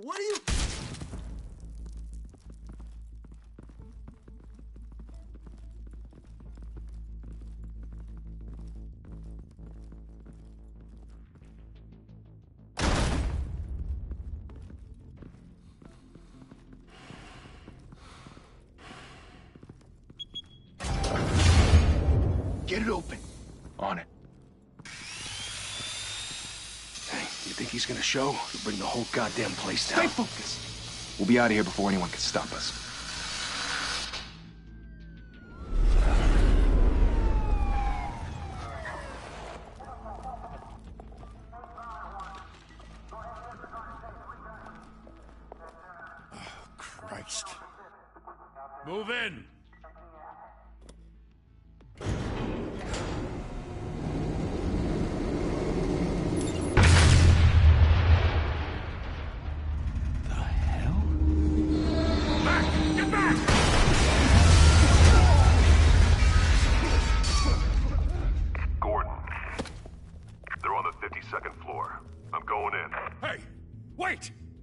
What are you... Get it open. On it. Hey, you think he's gonna show? He'll bring the whole goddamn place down. Stay focused. We'll be out of here before anyone can stop us. Oh, Christ. Move in!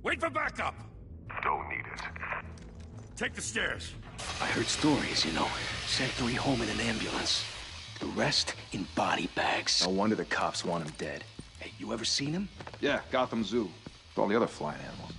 Wait for backup! Don't need it. Take the stairs. I heard stories, you know. Sent 3 home in an ambulance. The rest in body bags. No wonder the cops want him dead. Hey, you ever seen him? Yeah, Gotham Zoo. With all the other flying animals.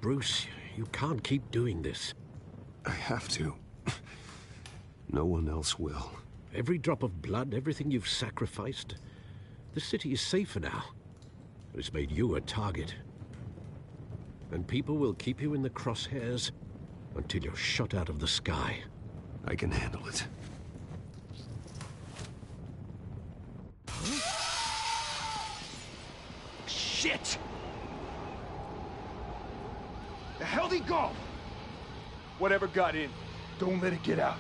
Bruce, you can't keep doing this. I have to. No one else will. Every drop of blood, everything you've sacrificed. The city is safer now. But it's made you a target. And people will keep you in the crosshairs until you're shot out of the sky. I can handle it. Shit! The hell'd he go? Whatever got in, Don't let it get out.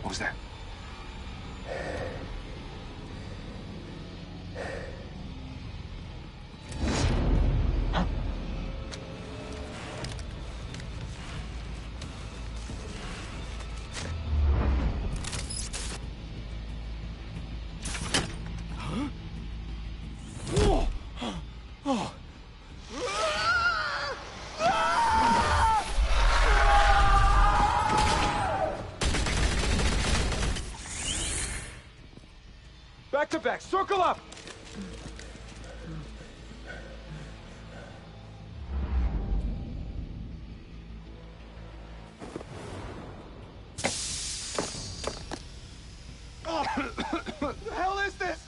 what was that? Back to back, circle up! What the hell is this?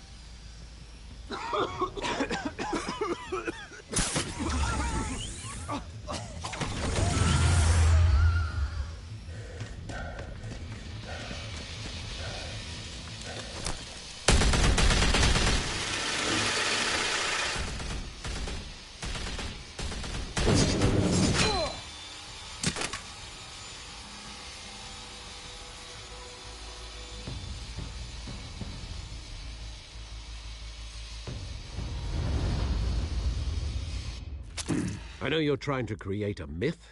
I know you're trying to create a myth,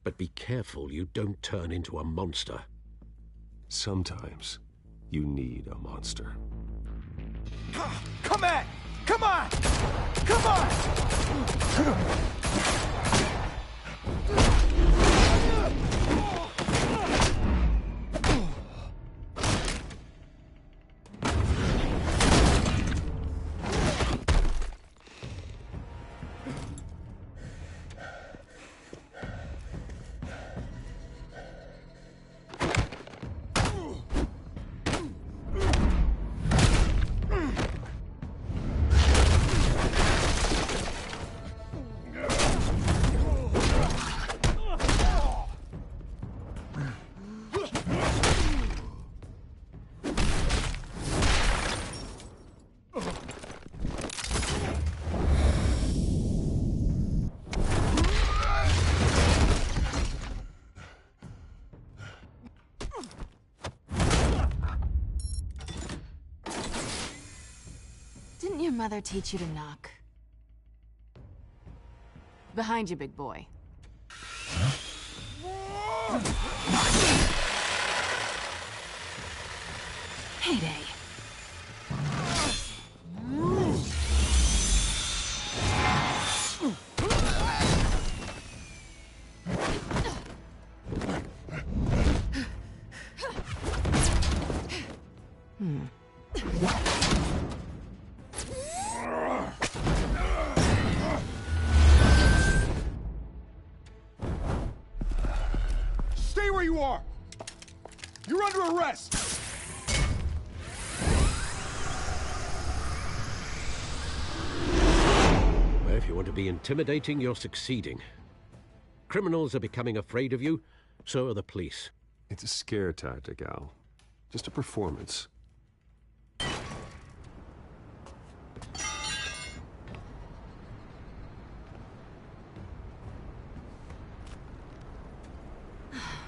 but be careful you don't turn into a monster. Sometimes you need a monster. Come at! Come on! Come on! Didn't your mother teach you to knock? Behind you, big boy. Heyday. Stay where you are! You're under arrest! Well, if you want to be intimidating, you're succeeding. Criminals are becoming afraid of you, so are the police. It's a scare tactic, Al. Just a performance.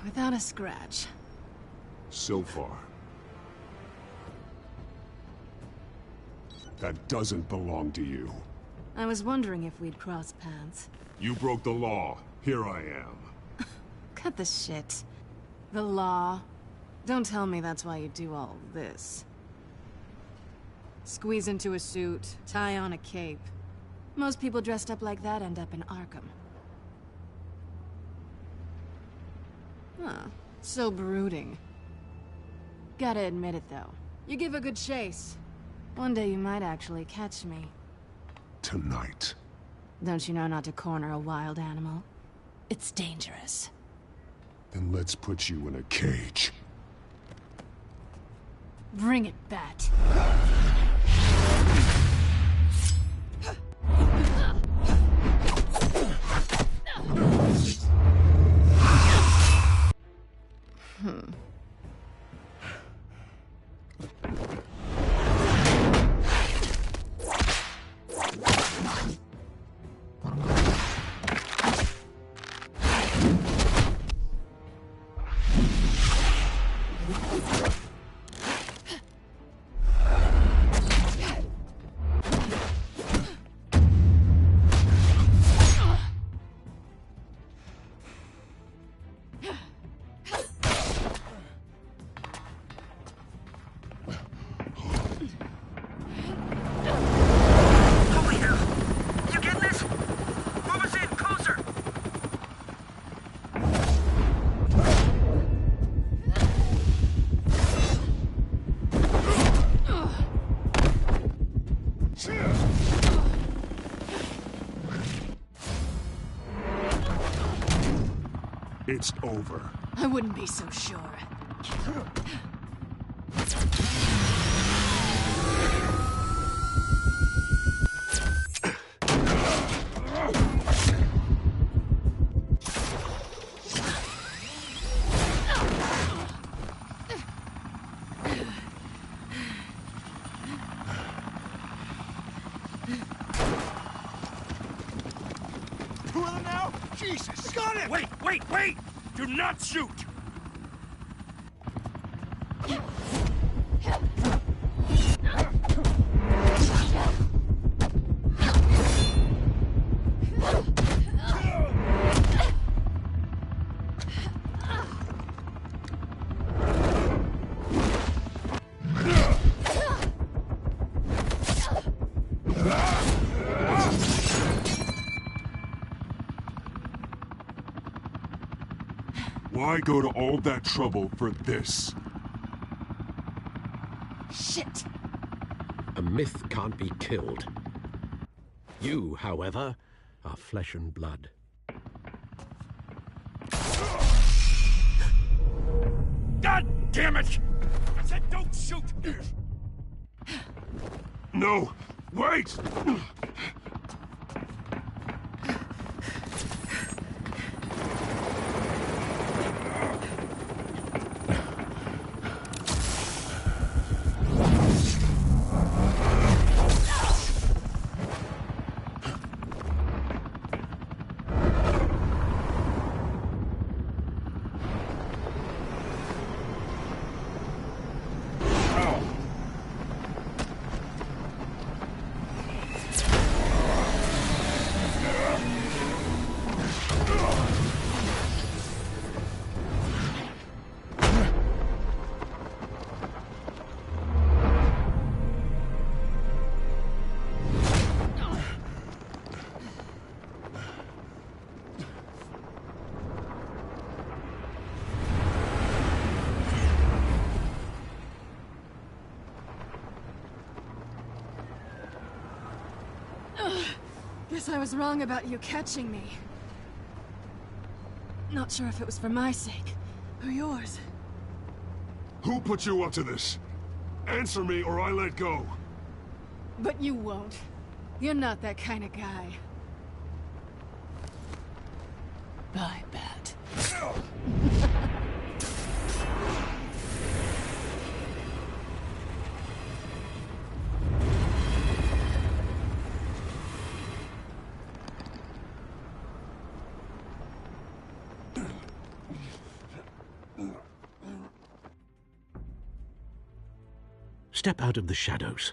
Without a scratch. So far. That doesn't belong to you. I was wondering if we'd cross paths. You broke the law. Here I am. Cut the shit. The law. Don't tell me that's why you do all this. Squeeze into a suit, tie on a cape. Most people dressed up like that end up in Arkham. Huh. So brooding. Gotta admit it, though. You give a good chase. One day you might actually catch me. Tonight. Don't you know not to corner a wild animal? It's dangerous. Then let's put you in a cage. Bring it, Bat. It's over. I wouldn't be so sure. Two of them now? Jesus! Got it! Wait! Do not shoot! Why go to all that trouble for this? Shit! A myth can't be killed. You, however, are flesh and blood. God damn it! I said don't shoot! No! Wait! Guess I was wrong about you catching me. Not sure if it was for my sake, or yours. Who put you up to this? Answer me or I let go. But you won't. You're not that kind of guy. I bet. Step out of the shadows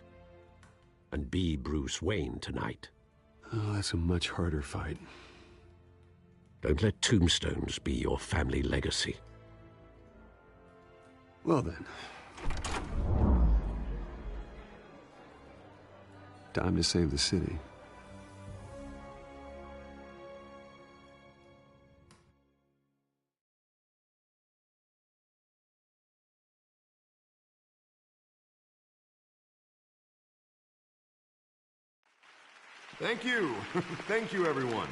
and be Bruce Wayne tonight. Oh, that's a much harder fight. Don't let tombstones be your family legacy. Well then. Time to save the city. Thank you. Thank you, everyone.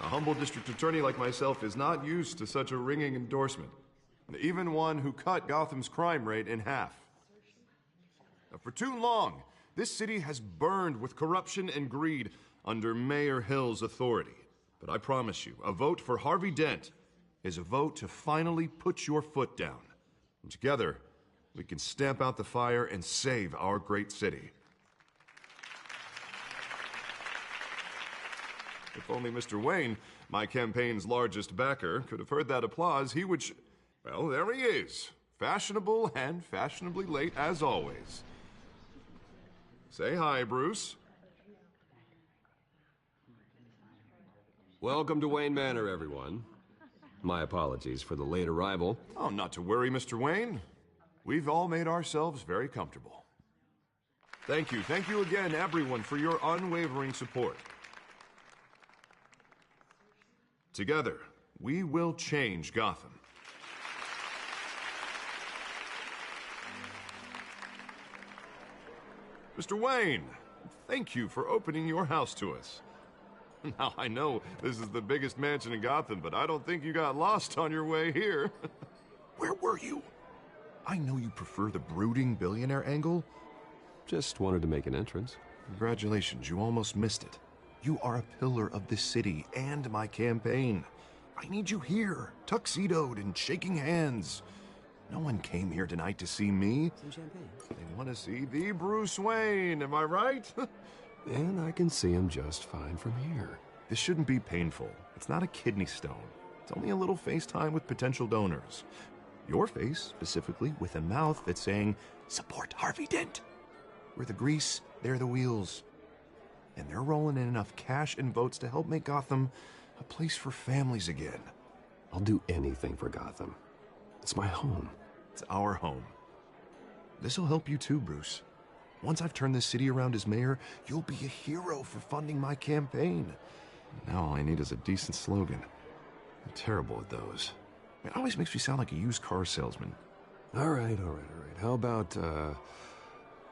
A humble district attorney like myself is not used to such a ringing endorsement. Even one who cut Gotham's crime rate in half. For too long, this city has burned with corruption and greed under Mayor Hill's authority. But I promise you, a vote for Harvey Dent is a vote to finally put your foot down. And together, we can stamp out the fire and save our great city. If only Mr. Wayne, my campaign's largest backer, could have heard that applause, he would well, there he is. Fashionable and fashionably late as always. Say hi, Bruce. Welcome to Wayne Manor, everyone. My apologies for the late arrival. Oh, not to worry, Mr. Wayne. We've all made ourselves very comfortable. Thank you again, everyone, for your unwavering support. Together, we will change Gotham. Mr. Wayne, thank you for opening your house to us. Now, I know this is the biggest mansion in Gotham, but I don't think you got lost on your way here. Where were you? I know you prefer the brooding billionaire angle. Just wanted to make an entrance. Congratulations, you almost missed it. You are a pillar of this city and my campaign. I need you here, tuxedoed and shaking hands. No one came here tonight to see me. Some champagne. They want to see the Bruce Wayne, am I right? And I can see him just fine from here. This shouldn't be painful. It's not a kidney stone. It's only a little FaceTime with potential donors. Your face, specifically, with a mouth that's saying, support Harvey Dent. We're the grease, they're the wheels. And they're rolling in enough cash and votes to help make Gotham a place for families again. I'll do anything for Gotham. It's my home. It's our home. This'll help you too, Bruce. Once I've turned this city around as mayor, you'll be a hero for funding my campaign. Now all I need is a decent slogan. I'm terrible at those. It always makes me sound like a used car salesman. All right. How about,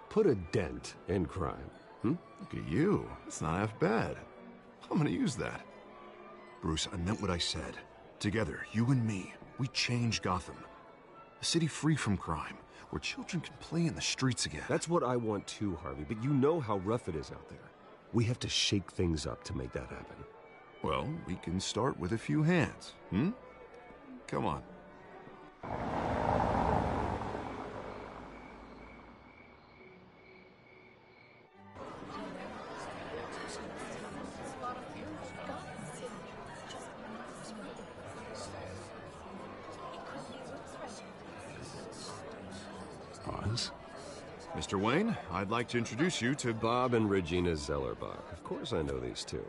put a dent in crime? Look at you. It's not half bad. I'm gonna use that. Bruce, I meant what I said. Together, you and me, we change Gotham. A city free from crime, where children can play in the streets again. That's what I want too, Harvey, but you know how rough it is out there. We have to shake things up to make that happen. Well, we can start with a few hands, Come on. Pause. Mr. Wayne, I'd like to introduce you to Bob and Regina Zellerbach. Of course I know these two.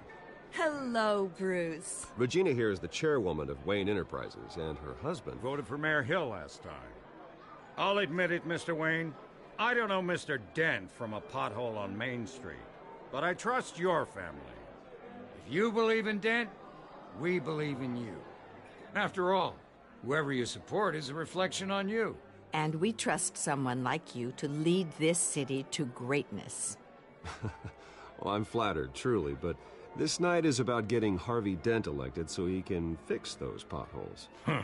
Hello, Bruce. Regina here is the chairwoman of Wayne Enterprises, and her husband... Voted for Mayor Hill last time. I'll admit it, Mr. Wayne. I don't know Mr. Dent from a pothole on Main Street, but I trust your family. If you believe in Dent, we believe in you. After all, whoever you support is a reflection on you. And we trust someone like you to lead this city to greatness. Well, I'm flattered, truly, but this night is about getting Harvey Dent elected so he can fix those potholes. Huh.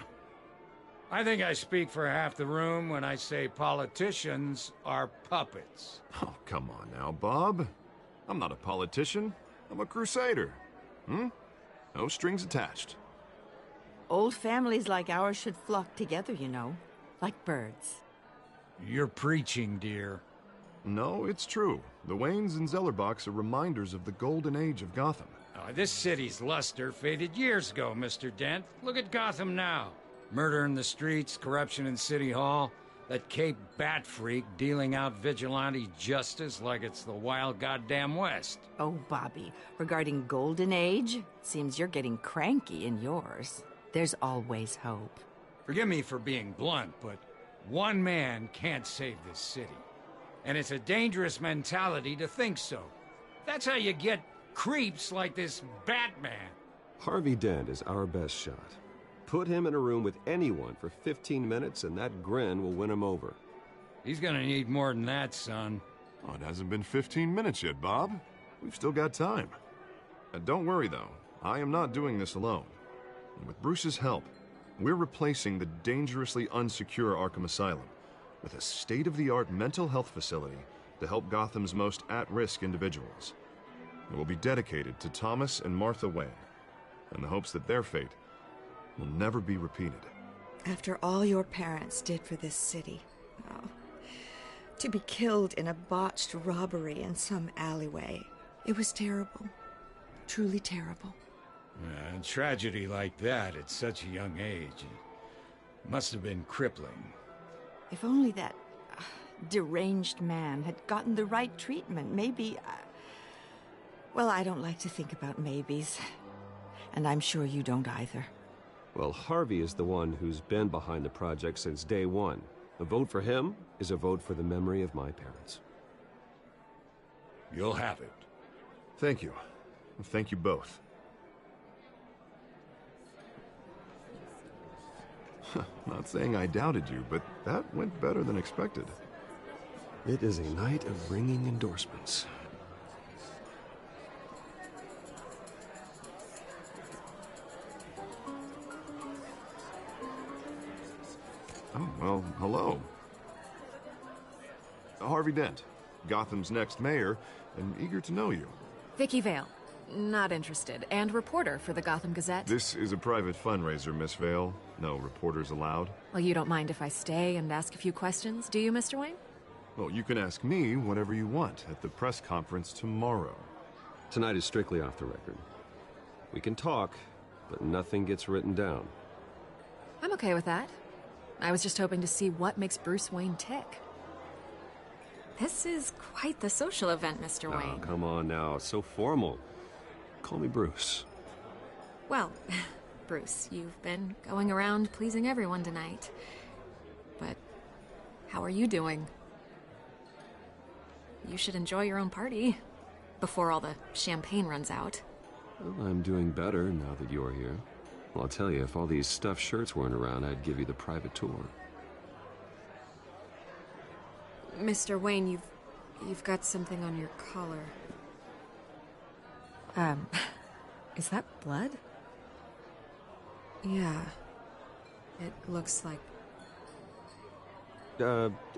I think I speak for half the room when I say politicians are puppets. Oh, come on now, Bob. I'm not a politician. I'm a crusader. No strings attached. Old families like ours should flock together, you know, like birds. You're preaching, dear. No, it's true. The Waynes and Zellerbachs are reminders of the golden age of Gotham. Oh, this city's luster faded years ago, Mr. Dent. Look at Gotham now. Murder in the streets, corruption in City Hall, that Cape Bat freak dealing out vigilante justice like it's the wild goddamn West. Oh, Bobby, regarding Golden Age, seems you're getting cranky in yours. There's always hope. Forgive me for being blunt, but one man can't save this city. And it's a dangerous mentality to think so. That's how you get creeps like this Batman. Harvey Dent is our best shot. Put him in a room with anyone for 15 minutes and that grin will win him over. He's gonna need more than that, son. Oh, it hasn't been 15 minutes yet, Bob. We've still got time. Don't worry, though. I am not doing this alone. And with Bruce's help, we're replacing the dangerously unsecure Arkham Asylum with a state-of-the-art mental health facility to help Gotham's most at-risk individuals. It will be dedicated to Thomas and Martha Wayne, in the hopes that their fate will never be repeated. After all your parents did for this city, oh, to be killed in a botched robbery in some alleyway, it was terrible. Truly terrible. A tragedy like that at such a young age must have been crippling. If only that deranged man had gotten the right treatment, maybe... Well, I don't like to think about maybes. And I'm sure you don't either. Well, Harvey is the one who's been behind the project since day one. A vote for him is a vote for the memory of my parents. You'll have it. Thank you. Thank you both. Not saying I doubted you, but that went better than expected. It is a night of ringing endorsements. Oh, well, hello. Harvey Dent, Gotham's next mayor, and eager to know you. Vicky Vale. Not interested. And reporter for the Gotham Gazette. This is a private fundraiser, Miss Vale. No reporters allowed. Well, you don't mind if I stay and ask a few questions, do you, Mr. Wayne? Well, you can ask me whatever you want at the press conference tomorrow. Tonight is strictly off the record. We can talk, but nothing gets written down. I'm okay with that. I was just hoping to see what makes Bruce Wayne tick. This is quite the social event, Mr. Wayne. Oh, come on now. It's so formal. Call me Bruce. Well, Bruce, you've been going around pleasing everyone tonight. But how are you doing? You should enjoy your own party before all the champagne runs out. Well, I'm doing better now that you're here. Well, I'll tell you, if all these stuffed shirts weren't around, I'd give you the private tour. Mr. Wayne, you've got something on your collar. Is that blood? Yeah. It looks like...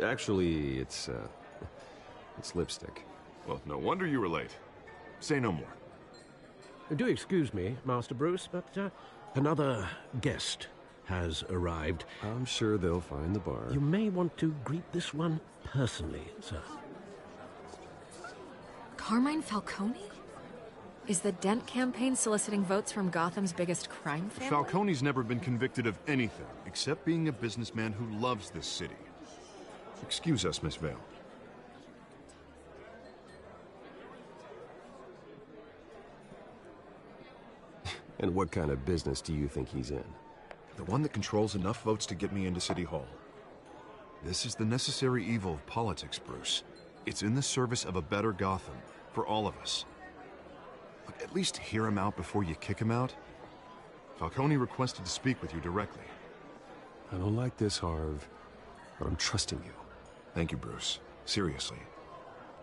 Actually, it's lipstick. Well, no wonder you were late. Say no more. Do excuse me, Master Bruce, but another guest has arrived. I'm sure they'll find the bar. You may want to greet this one personally, sir. Carmine Falcone? Is the Dent campaign soliciting votes from Gotham's biggest crime family? Falcone's never been convicted of anything except being a businessman who loves this city. Excuse us, Miss Vale. And what kind of business do you think he's in? The one that controls enough votes to get me into City Hall. This is the necessary evil of politics, Bruce. It's in the service of a better Gotham, for all of us. Look, at least hear him out before you kick him out. Falcone requested to speak with you directly. I don't like this, Harv, but I'm trusting you. Thank you, Bruce. Seriously.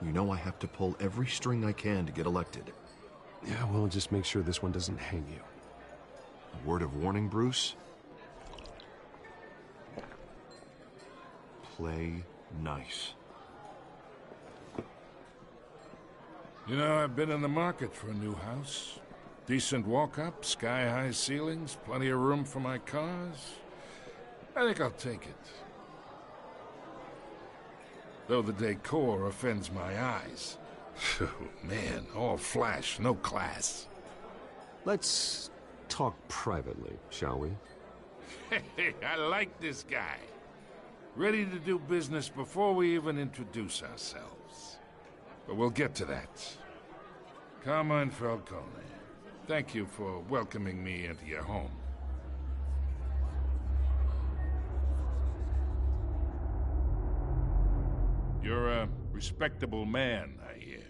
You know I have to pull every string I can to get elected. Yeah, well, just make sure this one doesn't hang you. A word of warning, Bruce? Play nice. You know, I've been in the market for a new house. Decent walk-up, sky-high ceilings, plenty of room for my cars. I think I'll take it. Though the decor offends my eyes. Oh, man, all flash, no class. Let's talk privately, shall we? Hey, I like this guy. Ready to do business before we even introduce ourselves. But we'll get to that. Carmine Falcone, thank you for welcoming me into your home. You're a respectable man, I hear.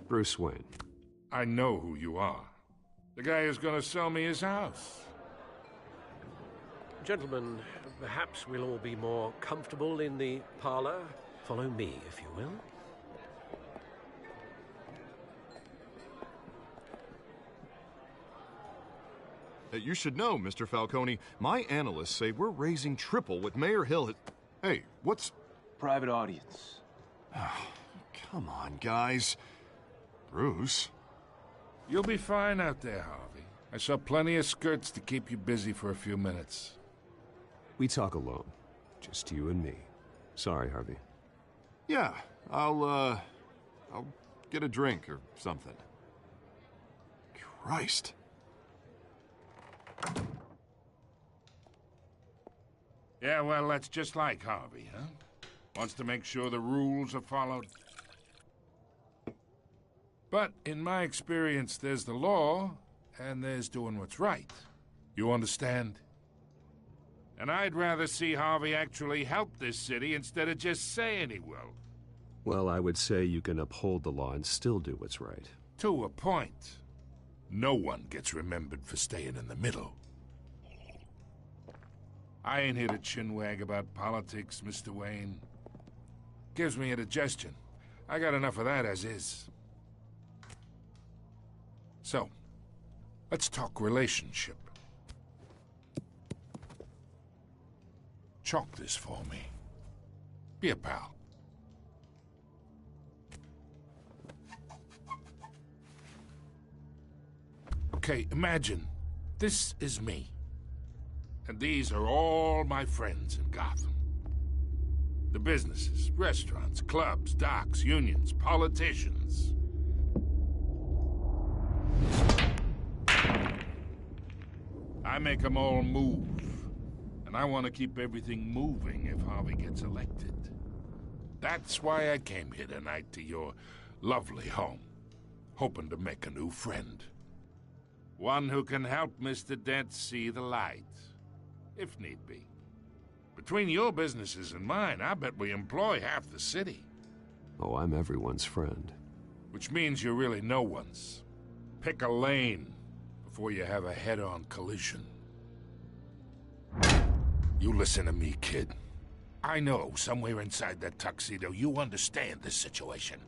Bruce Wayne. I know who you are. The guy who's gonna sell me his house. Gentlemen, perhaps we'll all be more comfortable in the parlor. Follow me, if you will. You should know, Mr. Falcone, my analysts say we're raising triple what Mayor Hill had... Hey, what's... Private audience. Come on, guys. Bruce? You'll be fine out there, Harvey. I saw plenty of skirts to keep you busy for a few minutes. We talk alone. Just you and me. Sorry, Harvey. Yeah, I'll get a drink or something. Christ. Yeah, well, that's just like Harvey, huh? Wants to make sure the rules are followed. But in my experience, there's the law, and there's doing what's right. You understand? And I'd rather see Harvey actually help this city instead of just saying he will. Well, I would say you can uphold the law and still do what's right. To a point. No one gets remembered for staying in the middle. I ain't here to chinwag about politics, Mr. Wayne. Gives me indigestion. I got enough of that as is. So, let's talk relationship. Chalk this for me. Be a pal. Okay, imagine this is me. And these are all my friends in Gotham. The businesses, restaurants, clubs, docks, unions, politicians. I make them all move. And I want to keep everything moving if Harvey gets elected. That's why I came here tonight to your lovely home, hoping to make a new friend. One who can help Mr. Dent see the light, if need be. Between your businesses and mine, I bet we employ half the city. Oh, I'm everyone's friend. Which means you're really no one's. Pick a lane before you have a head-on collision. You listen to me, kid. I know somewhere inside that tuxedo you understand this situation.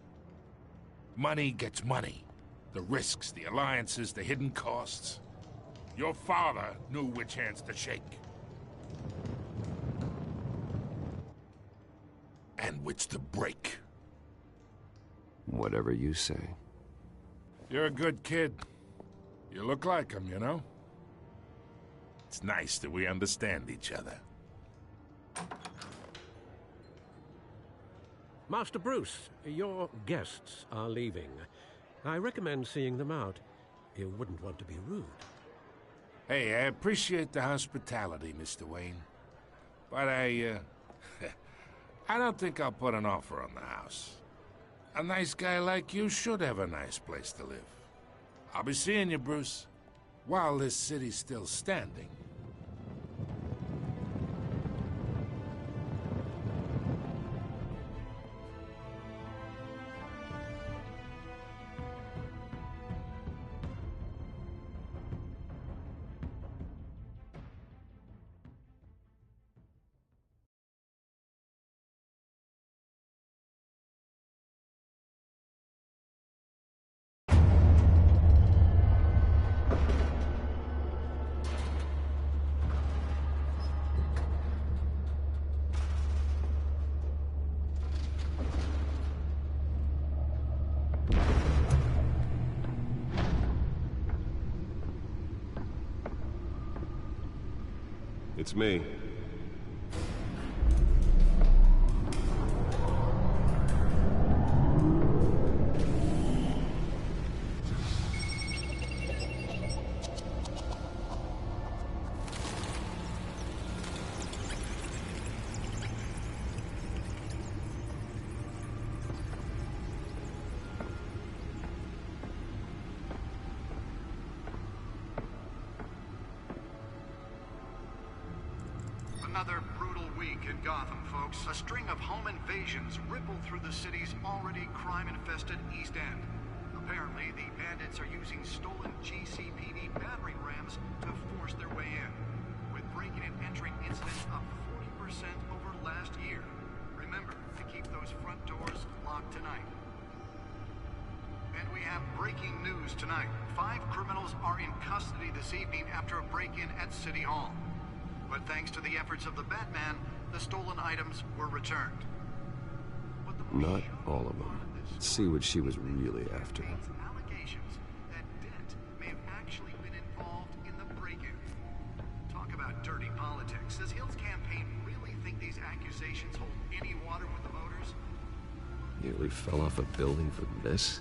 Money gets money. The risks, the alliances, the hidden costs. Your father knew which hands to shake. And which to break. Whatever you say. You're a good kid. You look like him, you know? It's nice that we understand each other. Master Bruce, your guests are leaving. I recommend seeing them out. You wouldn't want to be rude. Hey, I appreciate the hospitality, Mr. Wayne. But I don't think I'll put an offer on the house. A nice guy like you should have a nice place to live. I'll be seeing you, Bruce, while this city's still standing. It's me. Another brutal week in Gotham, folks. A string of home invasions rippled through the city's already crime-infested East End. Apparently, the bandits are using stolen GCPD battering rams to force their way in, with breaking and entering incidents up 40% over last year. Remember to keep those front doors locked tonight. And we have breaking news tonight. 5 criminals are in custody this evening after a break-in at City Hall. But thanks to the efforts of the Batman, the stolen items were returned. Not all of them. Let's see what she was really after. Allegations that Dent may have actually been involved in the break-in. Talk about dirty politics. Does Hill's campaign really think these accusations hold any water with the voters? Nearly fell off a building for this?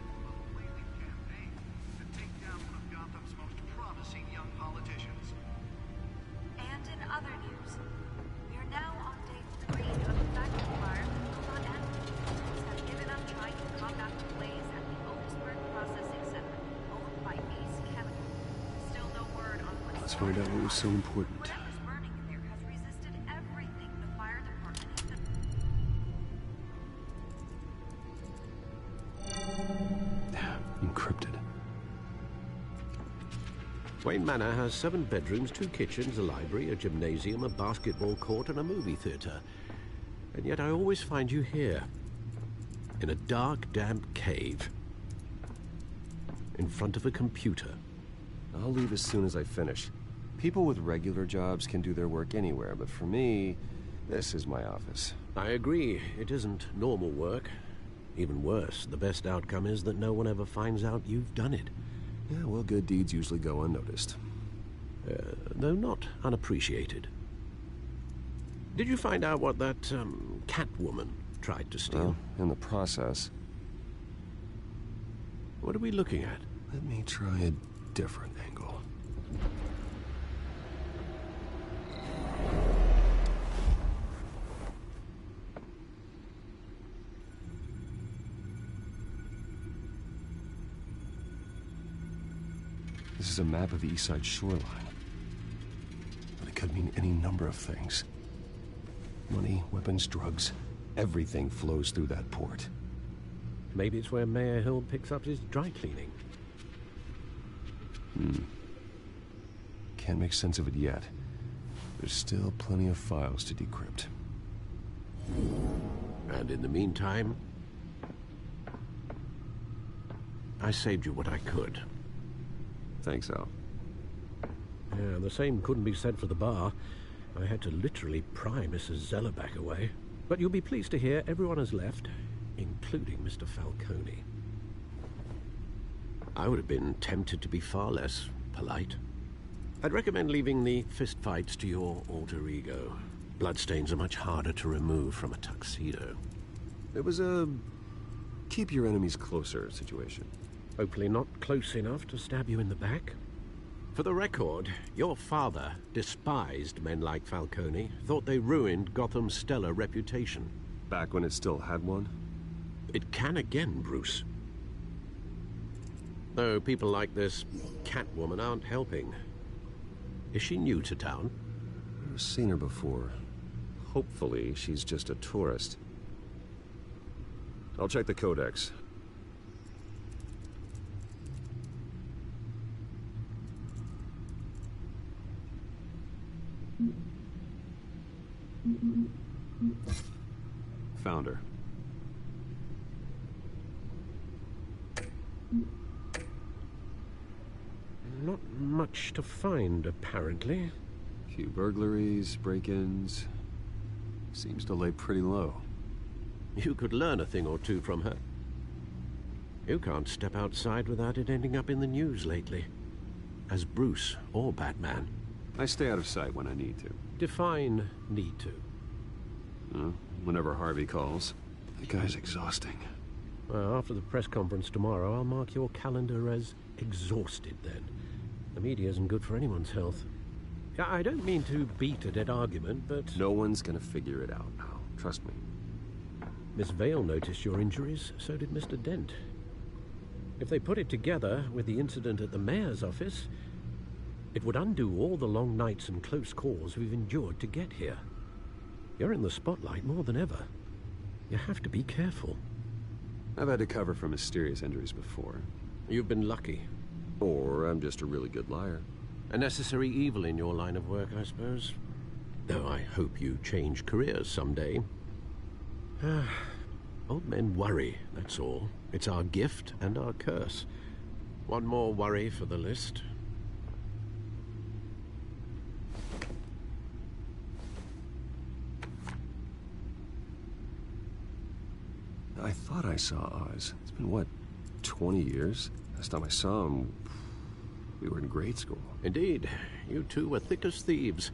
Let's find out what was so important. Encrypted. Wayne Manor has 7 bedrooms, 2 kitchens, a library, a gymnasium, a basketball court, and a movie theater. And yet I always find you here, in a dark, damp cave, in front of a computer. I'll leave as soon as I finish. People with regular jobs can do their work anywhere, but for me, this is my office. I agree. It isn't normal work. Even worse, the best outcome is that no one ever finds out you've done it. Yeah, well, good deeds usually go unnoticed. Though not unappreciated. Did you find out what that, Catwoman tried to steal? Well, in the process. What are we looking at? Let me try a different angle. This is a map of the East Side shoreline. But it could mean any number of things. Money, weapons, drugs, everything flows through that port. Maybe it's where Mayor Hill picks up his dry cleaning. Can't make sense of it yet. There's still plenty of files to decrypt. And in the meantime, I saved you what I could. Thanks, Al. Yeah, the same couldn't be said for the bar. I had to literally pry Mrs. Zellerback away. But you'll be pleased to hear everyone has left, including Mr. Falcone. I would have been tempted to be far less polite. I'd recommend leaving the fistfights to your alter ego. Bloodstains are much harder to remove from a tuxedo. It was a keep your enemies closer situation. Hopefully not close enough to stab you in the back. For the record, your father despised men like Falcone, thought they ruined Gotham's stellar reputation. Back when it still had one? It can again, Bruce. Though people like this Catwoman aren't helping. Is she new to town? I've seen her before. Hopefully, she's just a tourist. I'll check the codex. Found her. Not much to find, apparently. Few burglaries, break-ins. Seems to lay pretty low. You could learn a thing or two from her. You can't step outside without it ending up in the news lately. As Bruce or Batman. I stay out of sight when I need to. Define need to. Whenever Harvey calls. The guy's exhausting. Well, after the press conference tomorrow, I'll mark your calendar as exhausted then. The media isn't good for anyone's health. I don't mean to beat a dead argument, but... No one's gonna figure it out now. Trust me. Miss Vale noticed your injuries, so did Mr. Dent. If they put it together with the incident at the mayor's office, it would undo all the long nights and close calls we've endured to get here. You're in the spotlight more than ever. You have to be careful. I've had to cover for mysterious injuries before. You've been lucky. Or I'm just a really good liar. A necessary evil in your line of work, I suppose. Though I hope you change careers someday. Old men worry, that's all. It's our gift and our curse. One more worry for the list. I thought I saw Oz. It's been, what, 20 years? Last time I saw him, we were in grade school. Indeed. You two were thick as thieves.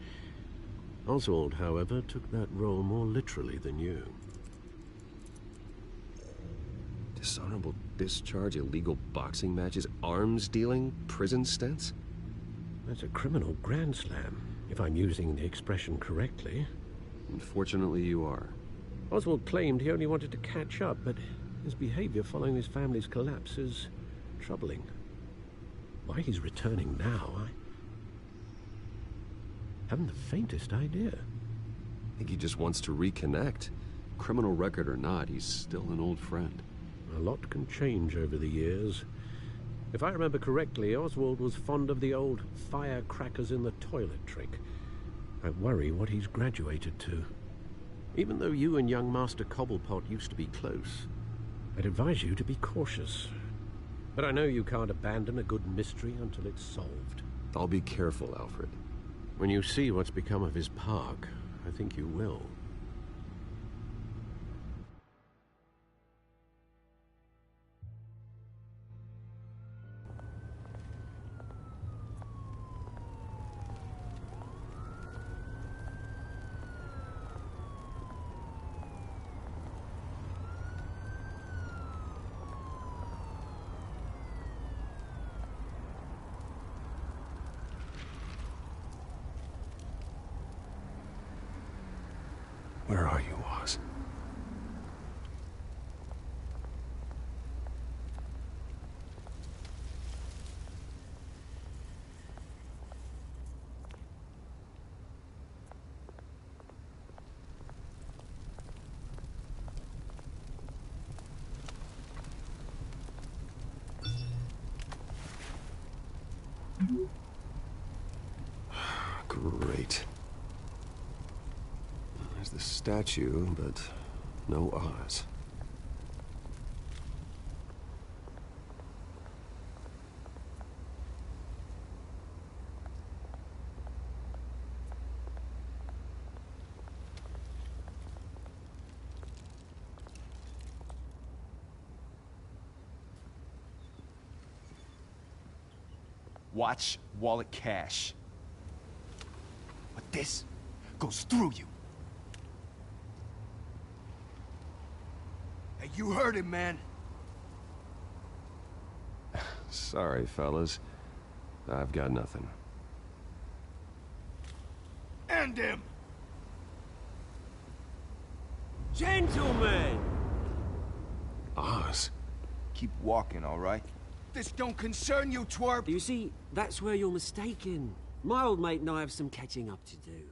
Oswald, however, took that role more literally than you. Dishonorable discharge, illegal boxing matches, arms dealing, prison stints? That's a criminal grand slam, if I'm using the expression correctly. Unfortunately, you are. Oswald claimed he only wanted to catch up, but his behavior following his family's collapse is troubling. Why he's returning now, I haven't the faintest idea. I think he just wants to reconnect. Criminal record or not, he's still an old friend. A lot can change over the years. If I remember correctly, Oswald was fond of the old firecrackers in the toilet trick. I worry what he's graduated to. Even though you and young Master Cobblepot used to be close, I'd advise you to be cautious. But I know you can't abandon a good mystery until it's solved. I'll be careful, Alfred. When you see what's become of his park, I think you will. Where are you, Oz? Great. There's the statue, but no Oz. Watch wallet cash. But this goes through you. Hey, you heard him, man. Sorry, fellas. I've got nothing. End him! Gentlemen! Oz? Keep walking, all right? This don't concern you, twerp! You see, that's where you're mistaken. My old mate and I have some catching up to do.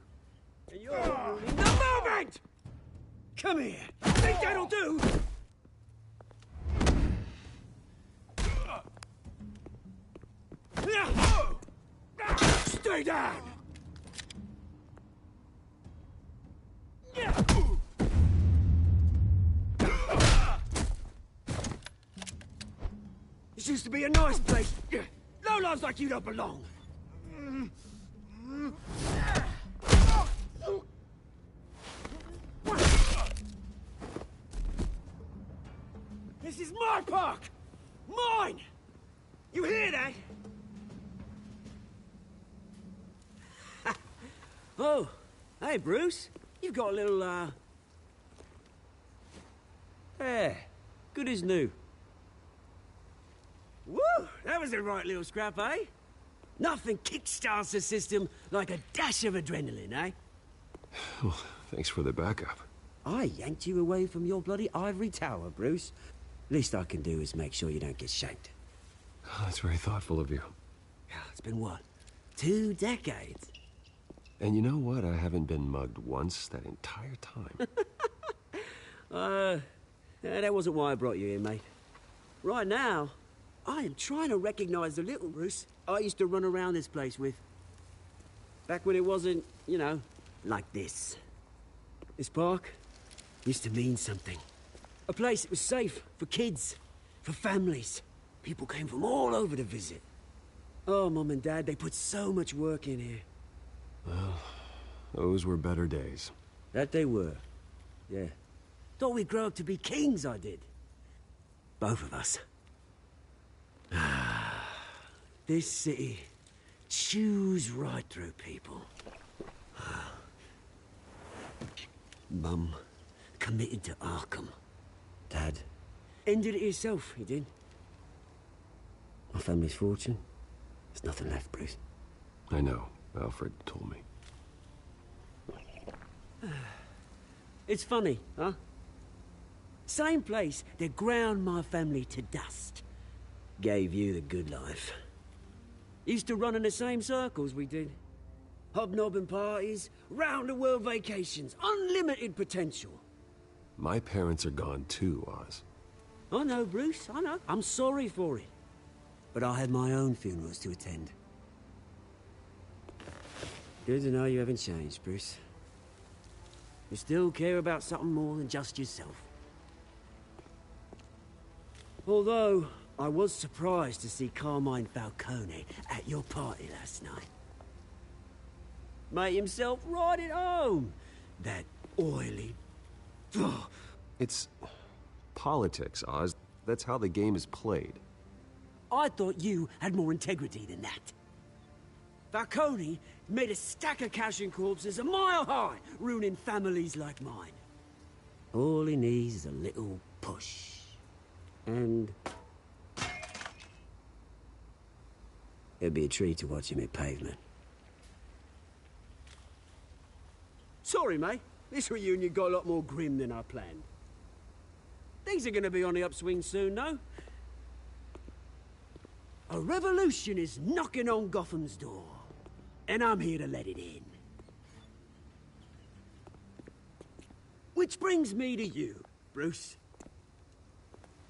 And you're ruining the moment! Come here! Think that'll do? Stay down! This used to be a nice place. Lowlifes like you don't belong. This is my park! Mine! You hear that? Oh, hey, Bruce. You've got a little, Yeah, good as new. Woo! That was a right little scrap, eh? Nothing kickstarts the system like a dash of adrenaline, eh? Well, thanks for the backup. I yanked you away from your bloody ivory tower, Bruce. Least I can do is make sure you don't get shanked. Oh, that's very thoughtful of you. It's been what? 2 decades? And you know what? I haven't been mugged once that entire time. That wasn't why I brought you here, mate. Right now, I am trying to recognize the little Bruce I used to run around this place with. Back when it wasn't, you know, like this. This park used to mean something. A place that was safe for kids, for families. People came from all over to visit. Oh, Mum and Dad, they put so much work in here. Well, those were better days. That they were, yeah. Thought we'd grow up to be kings, I did. Both of us. This city chews right through people. Mum committed to Arkham. Dad ended it himself, he did. My family's fortune, there's nothing left, Bruce. I know. Alfred told me. It's funny, huh? Same place that ground my family to dust. Gave you the good life. Used to run in the same circles we did. Hobnobbing parties, round-the-world vacations, unlimited potential. My parents are gone too, Oz. I know, Bruce, I know. I'm sorry for it. But I had my own funerals to attend. Good to know you haven't changed, Bruce. You still care about something more than just yourself. Although, I was surprised to see Carmine Falcone at your party last night. Made himself right at home. That oily... Ugh. It's politics, Oz. That's how the game is played. I thought you had more integrity than that. Falcone made a stack of cash and corpses a mile high, ruining families like mine. All he needs is a little push. And... it'd be a treat to watch him hit pavement. Sorry, mate. This reunion got a lot more grim than I planned. Things are gonna be on the upswing soon, though. A revolution is knocking on Gotham's door. And I'm here to let it in. Which brings me to you, Bruce.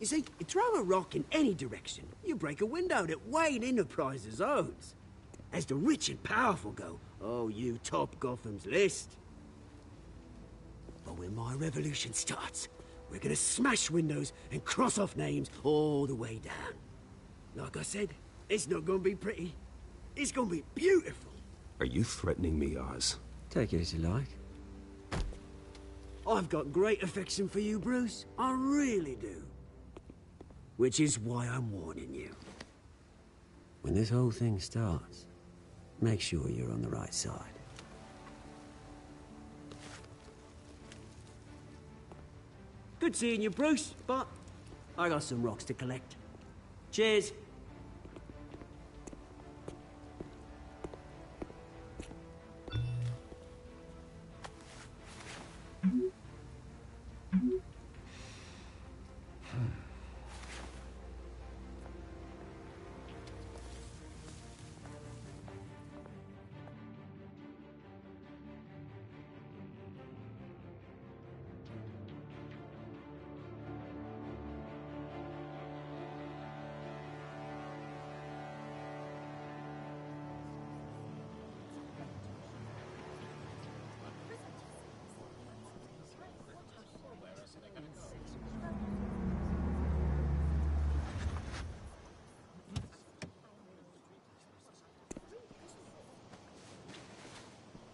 You see, you throw a rock in any direction, you break a window that Wayne Enterprises owns. As the rich and powerful go, oh, you top Gotham's list. But when my revolution starts, we're gonna smash windows and cross off names all the way down. Like I said, it's not gonna be pretty. It's gonna be beautiful. Are you threatening me, Oz? Take it as you like. I've got great affection for you, Bruce. I really do. Which is why I'm warning you. When this whole thing starts, make sure you're on the right side. Good seeing you, Bruce, but I got some rocks to collect. Cheers.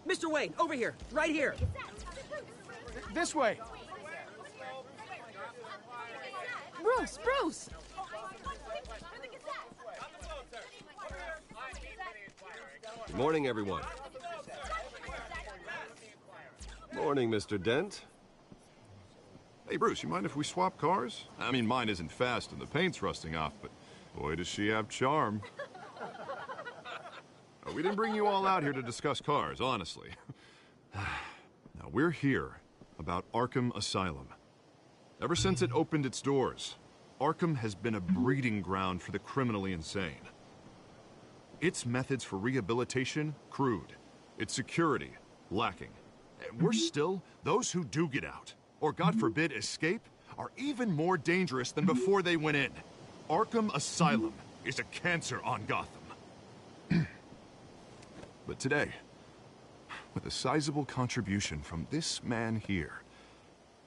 Mr. Wayne, over here, right here. This way. Bruce, Bruce! Good morning, everyone. Morning, Mr. Dent. Hey, Bruce, you mind if we swap cars? I mean, mine isn't fast and the paint's rusting off, but boy, does she have charm. We didn't bring you all out here to discuss cars, honestly. Now, we're here about Arkham Asylum. Ever since it opened its doors, Arkham has been a breeding ground for the criminally insane. Its methods for rehabilitation, crude. Its security, lacking. And worse still, those who do get out, or God forbid escape, are even more dangerous than before they went in. Arkham Asylum is a cancer on Gotham. But today, with a sizable contribution from this man here,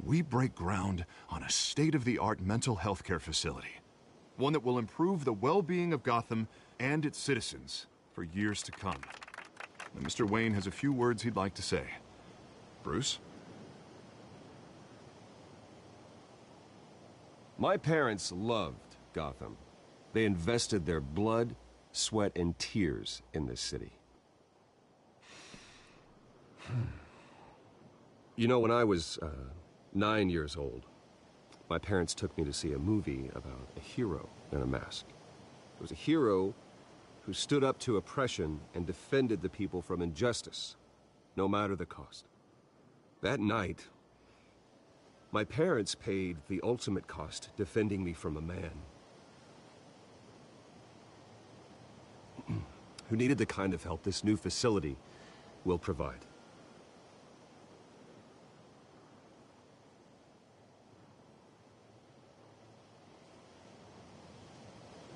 we break ground on a state-of-the-art mental health care facility. One that will improve the well-being of Gotham and its citizens for years to come. And Mr. Wayne has a few words he'd like to say. Bruce? My parents loved Gotham. They invested their blood, sweat, and tears in this city. You know, when I was 9 years old, my parents took me to see a movie about a hero in a mask. It was a hero who stood up to oppression and defended the people from injustice, no matter the cost. That night, my parents paid the ultimate cost defending me from a man who needed the kind of help this new facility will provide.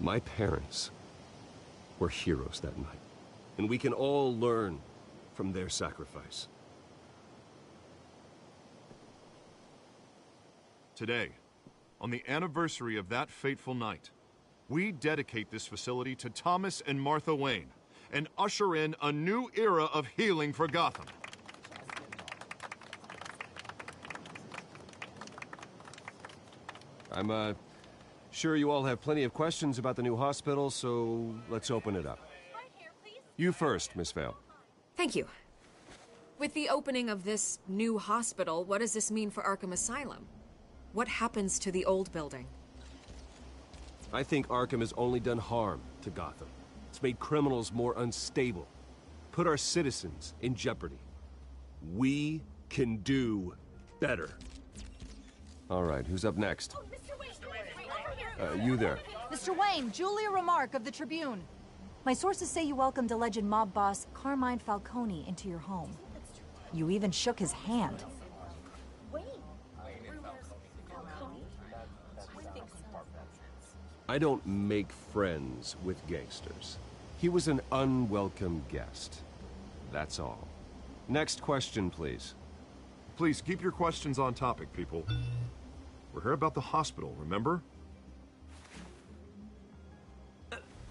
My parents were heroes that night, and we can all learn from their sacrifice. Today, on the anniversary of that fateful night, we dedicate this facility to Thomas and Martha Wayne and usher in a new era of healing for Gotham. I'm sure you all have plenty of questions about the new hospital, so let's open it up. You first, Miss Vale. Thank you. With the opening of this new hospital, what does this mean for Arkham Asylum? What happens to the old building? I think Arkham has only done harm to Gotham. It's made criminals more unstable, put our citizens in jeopardy. We can do better. All right, who's up next? You there. Mr. Wayne, Julia Remark of the Tribune. My sources say you welcomed alleged mob boss Carmine Falcone into your home. You even shook his hand. I don't make friends with gangsters. He was an unwelcome guest. That's all. Next question, please. Please, keep your questions on topic, people. We're here about the hospital, remember?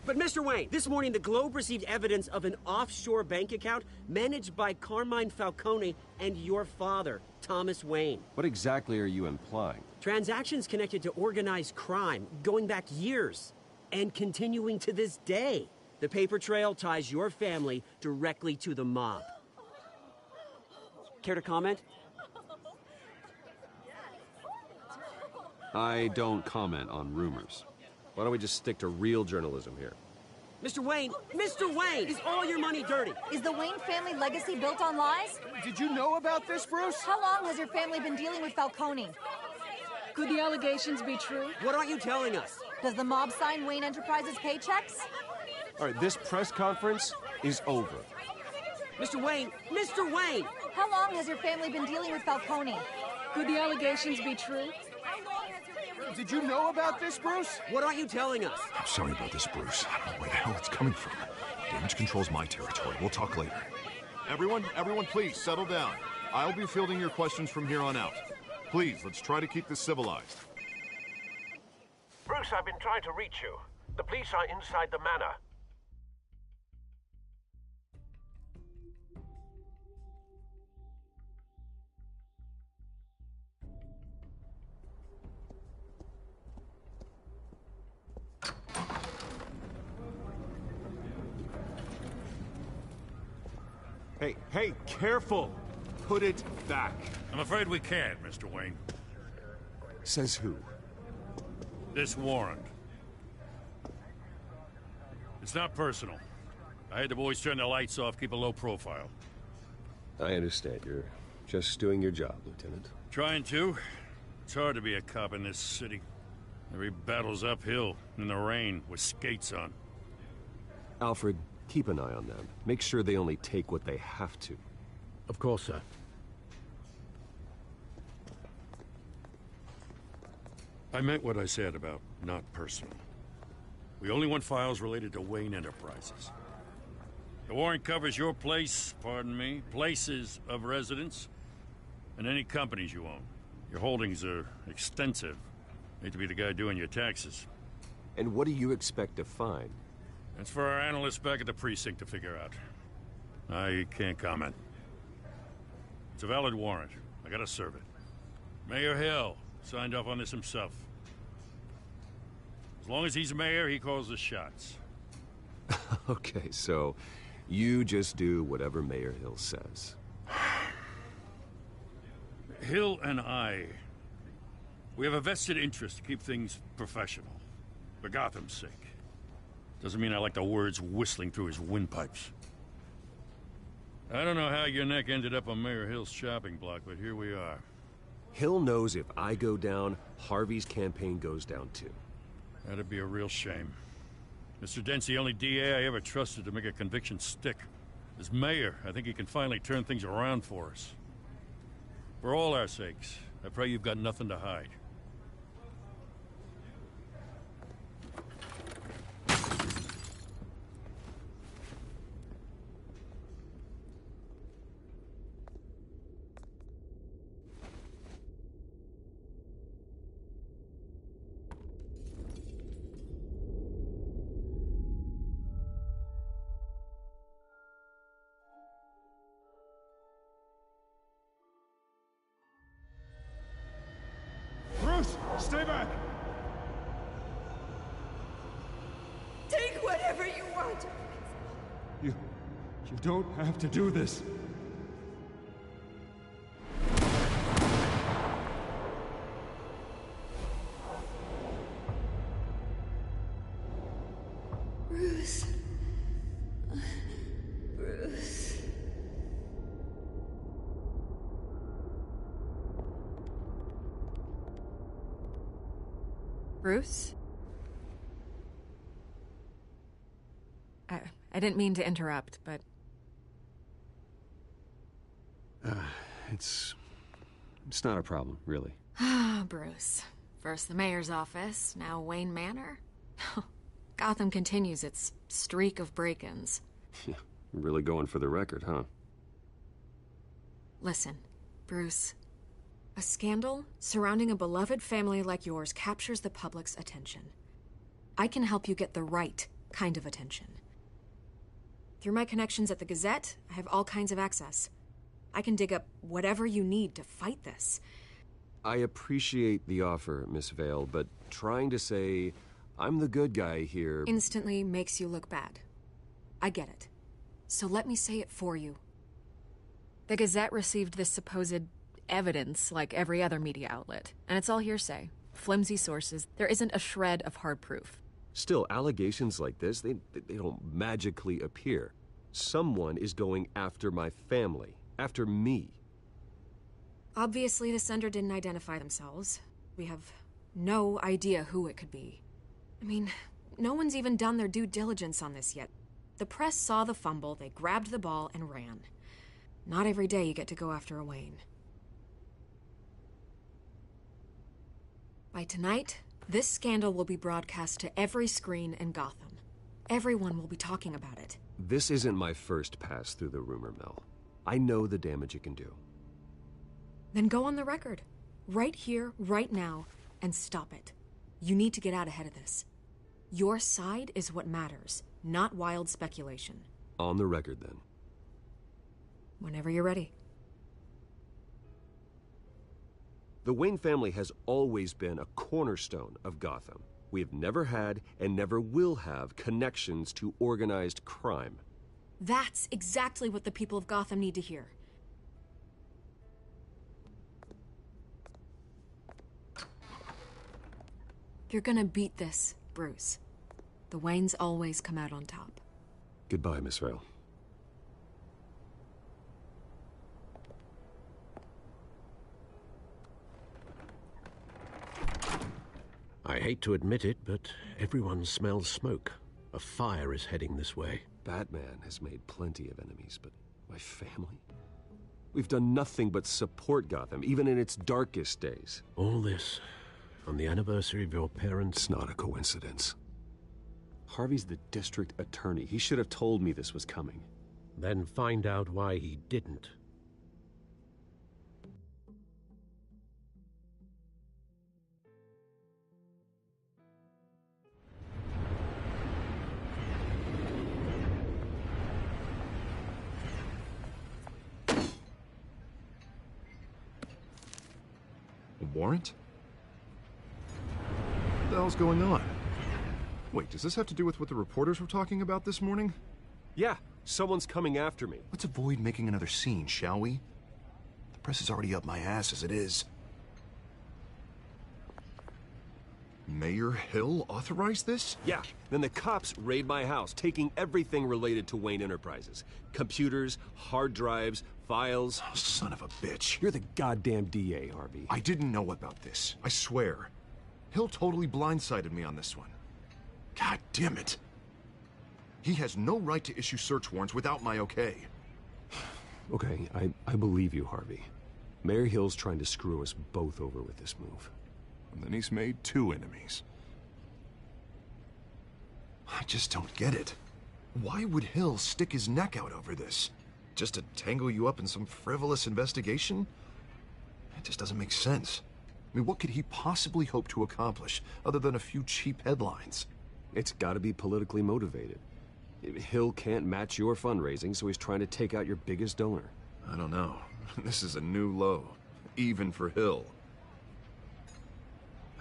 But Mr. Wayne, this morning the Globe received evidence of an offshore bank account managed by Carmine Falcone and your father, Thomas Wayne. What exactly are you implying? Transactions connected to organized crime, going back years, and continuing to this day. The paper trail ties your family directly to the mob. Care to comment? I don't comment on rumors. Why don't we just stick to real journalism here? Mr. Wayne, is all your money dirty? Is the Wayne family legacy built on lies? Did you know about this, Bruce? How long has your family been dealing with Falcone? Could the allegations be true? What aren't you telling us? Does the mob sign Wayne Enterprises paychecks? All right, this press conference is over. Mr. Wayne! How long has your family been dealing with Falcone? Could the allegations be true? Did you know about this, Bruce? What aren't you telling us? I'm sorry about this, Bruce. I don't know where the hell it's coming from. Damage control's my territory. We'll talk later. Everyone, please, settle down. I'll be fielding your questions from here on out. Please, let's try to keep this civilized. Bruce, I've been trying to reach you. The police are inside the manor. Hey, careful! Put it back. I'm afraid we can't, Mr. Wayne. Says who? This warrant. It's not personal. I had the boys turn the lights off, keep a low profile. I understand. You're just doing your job, Lieutenant. Trying to. It's hard to be a cop in this city. Every battle's uphill, in the rain, with skates on. Alfred, keep an eye on them. Make sure they only take what they have to. Of course, sir. I meant what I said about not personal. We only want files related to Wayne Enterprises. The warrant covers your place, pardon me, places of residence, and any companies you own. Your holdings are extensive. Hate to be the guy doing your taxes. And what do you expect to find? That's for our analysts back at the precinct to figure out. I can't comment. It's a valid warrant. I gotta serve it. Mayor Hill signed off on this himself. As long as he's mayor, he calls the shots. Okay, so you just do whatever Mayor Hill says. Hill and I, we have a vested interest to keep things professional. For Gotham's sake. Doesn't mean I like the words whistling through his windpipes. I don't know how your neck ended up on Mayor Hill's shopping block, but here we are. Hill knows if I go down, Harvey's campaign goes down too. That'd be a real shame. Mr. Dent's the only DA I ever trusted to make a conviction stick. As mayor, I think he can finally turn things around for us. For all our sakes, I pray you've got nothing to hide. Bruce, stay back! Take whatever you want. You don't have to do this. Bruce. Bruce. Bruce? I didn't mean to interrupt, but... It's not a problem, really. Ah, Bruce. First the mayor's office, now Wayne Manor. Gotham continues its streak of break-ins. Yeah, really going for the record, huh? Listen, Bruce. A scandal surrounding a beloved family like yours captures the public's attention. I can help you get the right kind of attention. Through my connections at the Gazette, I have all kinds of access. I can dig up whatever you need to fight this. I appreciate the offer, Miss Vale, but trying to say I'm the good guy here... instantly makes you look bad. I get it. So let me say it for you. The Gazette received this supposed evidence like every other media outlet, and it's all hearsay. Flimsy sources. There isn't a shred of hard proof. Still, allegations like this, they don't magically appear. Someone is going after my family, after me. Obviously, the sender didn't identify themselves. We have no idea who it could be. I mean, no one's even done their due diligence on this yet. The press saw the fumble, they grabbed the ball and ran. Not every day you get to go after a Wayne. By tonight, this scandal will be broadcast to every screen in Gotham. Everyone will be talking about it. This isn't my first pass through the rumor mill. I know the damage it can do. Then go on the record. Right here, right now, and stop it. You need to get out ahead of this. Your side is what matters, not wild speculation. On the record, then. Whenever you're ready. The Wayne family has always been a cornerstone of Gotham. We have never had and never will have connections to organized crime. That's exactly what the people of Gotham need to hear. You're gonna beat this, Bruce. The Waynes always come out on top. Goodbye, Miss Vale. I hate to admit it, but everyone smells smoke. A fire is heading this way. Batman has made plenty of enemies, but my family? We've done nothing but support Gotham, even in its darkest days. All this on the anniversary of your parents'... It's not a coincidence. Harvey's the district attorney. He should have told me this was coming. Then find out why he didn't. A warrant? What the hell's going on? Wait, does this have to do with what the reporters were talking about this morning? Yeah, someone's coming after me. Let's avoid making another scene, shall we? The press is already up my ass as it is. Mayor Hill authorized this? Yeah, then the cops raid my house, taking everything related to Wayne Enterprises. Computers, hard drives, files. Oh, son of a bitch. You're the goddamn DA, Harvey. I didn't know about this, I swear. Hill totally blindsided me on this one. God damn it. He has no right to issue search warrants without my okay. Okay, I believe you, Harvey. Mayor Hill's trying to screw us both over with this move. And then he's made 2 enemies. I just don't get it. Why would Hill stick his neck out over this? Just to tangle you up in some frivolous investigation? It just doesn't make sense. I mean, what could he possibly hope to accomplish other than a few cheap headlines? It's gotta be politically motivated. Hill can't match your fundraising, so he's trying to take out your biggest donor. I don't know. This is a new low, even for Hill.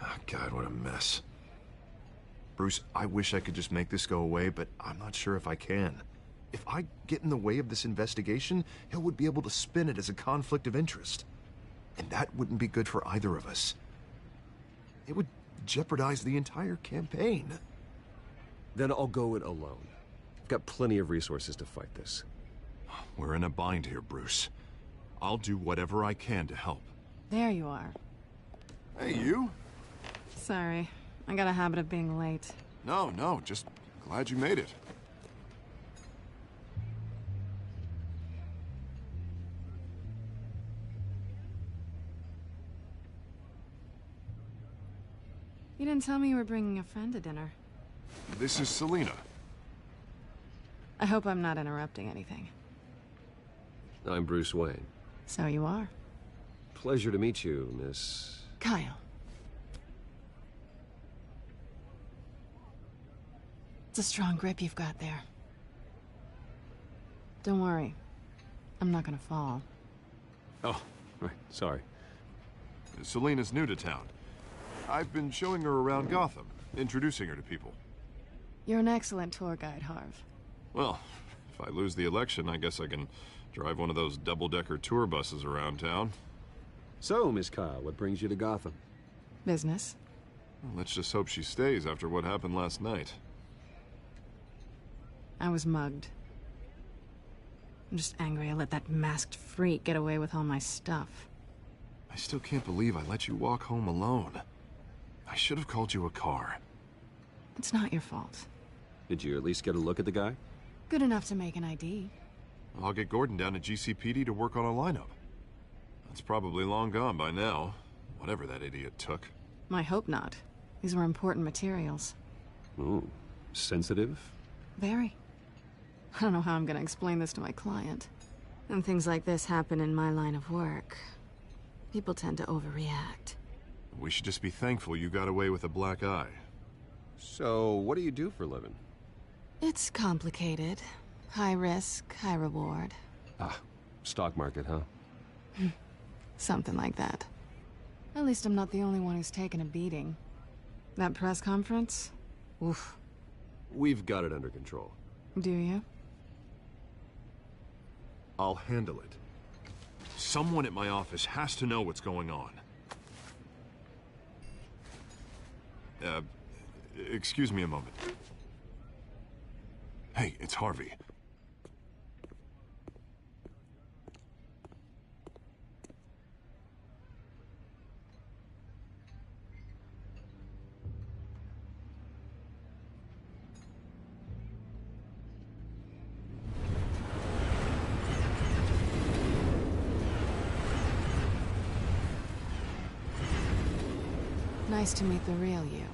Oh, God, what a mess. Bruce, I wish I could just make this go away, but I'm not sure if I can. If I get in the way of this investigation, Hill would be able to spin it as a conflict of interest. And that wouldn't be good for either of us. It would jeopardize the entire campaign. Then I'll go it alone. I've got plenty of resources to fight this. We're in a bind here, Bruce. I'll do whatever I can to help. There you are. Hey, you? Sorry. I got a habit of being late. No, just glad you made it. You didn't tell me you were bringing a friend to dinner. This is Selina. I hope I'm not interrupting anything. I'm Bruce Wayne. So you are. Pleasure to meet you, Miss... Kyle. It's a strong grip you've got there. Don't worry. I'm not gonna fall. Oh, right. Sorry. Selina's new to town. I've been showing her around Gotham, introducing her to people. You're an excellent tour guide, Harv. Well, if I lose the election, I guess I can drive one of those double-decker tour buses around town. So, Miss Kyle, what brings you to Gotham? Business. Well, let's just hope she stays after what happened last night. I was mugged. I'm just angry I let that masked freak get away with all my stuff. I still can't believe I let you walk home alone. I should have called you a car. It's not your fault. Did you at least get a look at the guy? Good enough to make an ID. I'll get Gordon down to GCPD to work on a lineup. That's probably long gone by now, whatever that idiot took. I hope not. These were important materials. Ooh, sensitive? Very. I don't know how I'm gonna explain this to my client. When things like this happen in my line of work, people tend to overreact. We should just be thankful you got away with a black eye. So, what do you do for a living? It's complicated. High risk, high reward. Ah, stock market, huh? Something like that. At least I'm not the only one who's taken a beating. That press conference? Oof. We've got it under control. Do you? I'll handle it. Someone at my office has to know what's going on. Excuse me a moment. Hey, it's Harvey. Nice to meet the real you.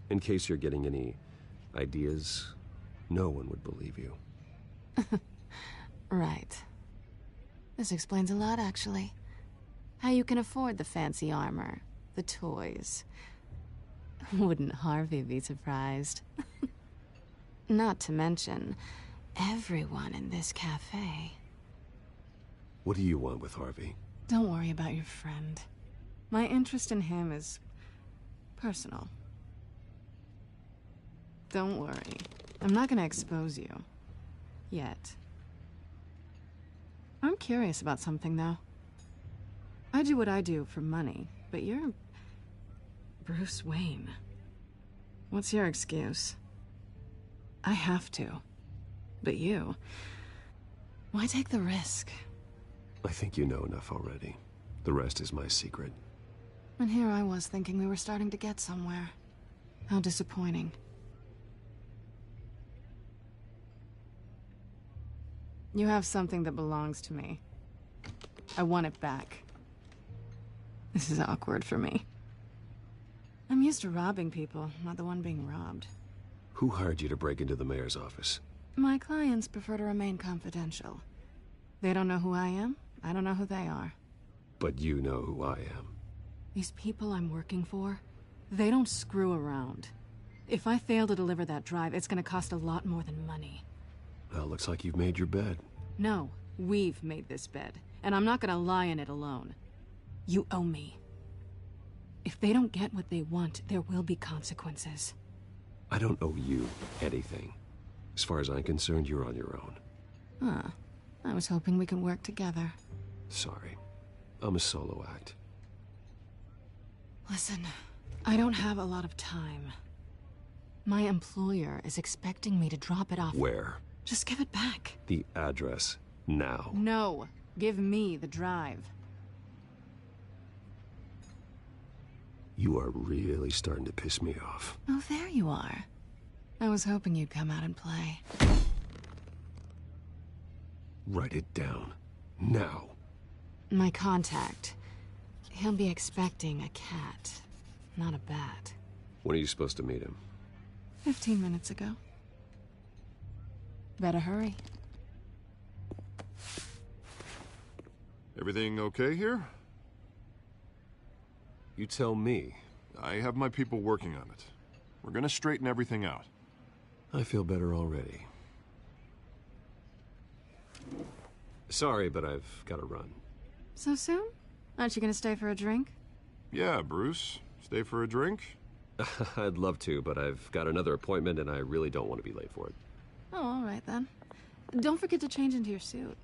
In case you're getting any ideas, no one would believe you. Right. This explains a lot, actually. How you can afford the fancy armor, the toys. Wouldn't Harvey be surprised? Not to mention, everyone in this cafe. What do you want with Harvey? Don't worry about your friend. My interest in him is personal. Don't worry. I'm not gonna expose you. Yet. I'm curious about something, though. I do what I do for money, but you're Bruce Wayne. What's your excuse? I have to. But you... why take the risk? I think you know enough already. The rest is my secret. And here I was thinking we were starting to get somewhere. How disappointing. You have something that belongs to me. I want it back. This is awkward for me. I'm used to robbing people, not the one being robbed. Who hired you to break into the mayor's office? My clients prefer to remain confidential. They don't know who I am. I don't know who they are. But you know who I am. These people I'm working for, they don't screw around. If I fail to deliver that drive, it's gonna cost a lot more than money. Well, looks like you've made your bed. No, we've made this bed, and I'm not gonna lie in it alone. You owe me. If they don't get what they want, there will be consequences. I don't owe you anything. As far as I'm concerned, you're on your own. Huh. I was hoping we could work together. Sorry. I'm a solo act. Listen, I don't have a lot of time. My employer is expecting me to drop it off. Where? Just give it back. The address, now. No. Give me the drive. You are really starting to piss me off. Oh, there you are. I was hoping you'd come out and play. Write it down. Now. My contact. He'll be expecting a cat, not a bat. When are you supposed to meet him? 15 minutes ago. Better hurry. Everything okay here? You tell me. I have my people working on it. We're gonna straighten everything out. I feel better already. Sorry, but I've got to run. So soon? Aren't you gonna stay for a drink? Yeah, Bruce. Stay for a drink? I'd love to, but I've got another appointment and I really don't want to be late for it. Oh, all right then. Don't forget to change into your suit.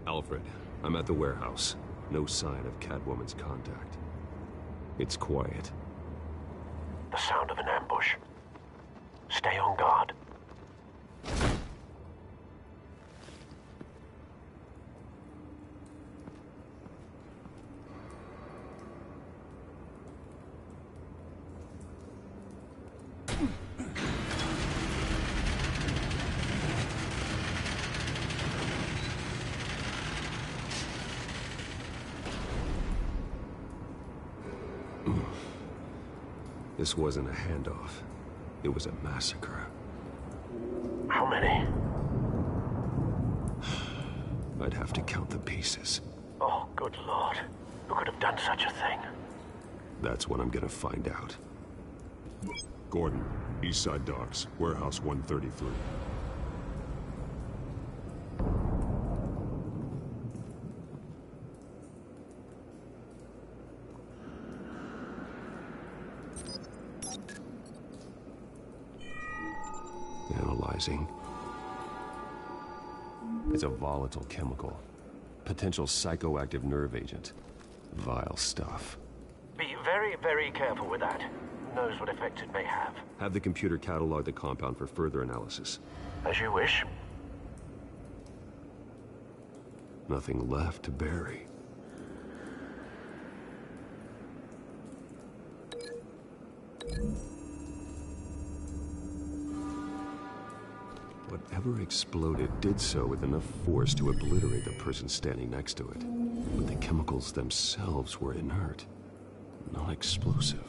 Alfred, I'm at the warehouse. No sign of Catwoman's contact. It's quiet. The sound of an ambush. Stay on guard. This wasn't a handoff. It was a massacre. How many? I'd have to count the pieces. Oh, good Lord. Who could have done such a thing? That's what I'm gonna find out. Gordon, East Side Docks, Warehouse 133. Analyzing. It's a volatile chemical. Potential psychoactive nerve agent. Vile stuff. Be very, very careful with that. Who knows what effect it may have. Have the computer catalog the compound for further analysis. As you wish. Nothing left to bury. Whatever exploded did so with enough force to obliterate the person standing next to it. But the chemicals themselves were inert, not explosive.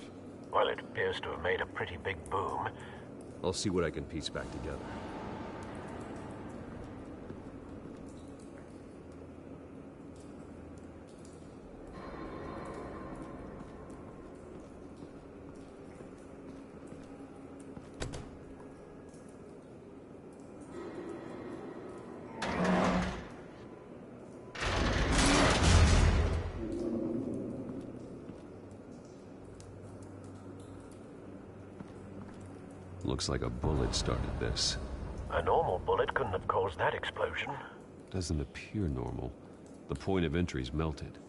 Well, it appears to have made a pretty big boom. I'll see what I can piece back together. Looks like a bullet started this. A normal bullet couldn't have caused that explosion. Doesn't appear normal. The point of entry's melted.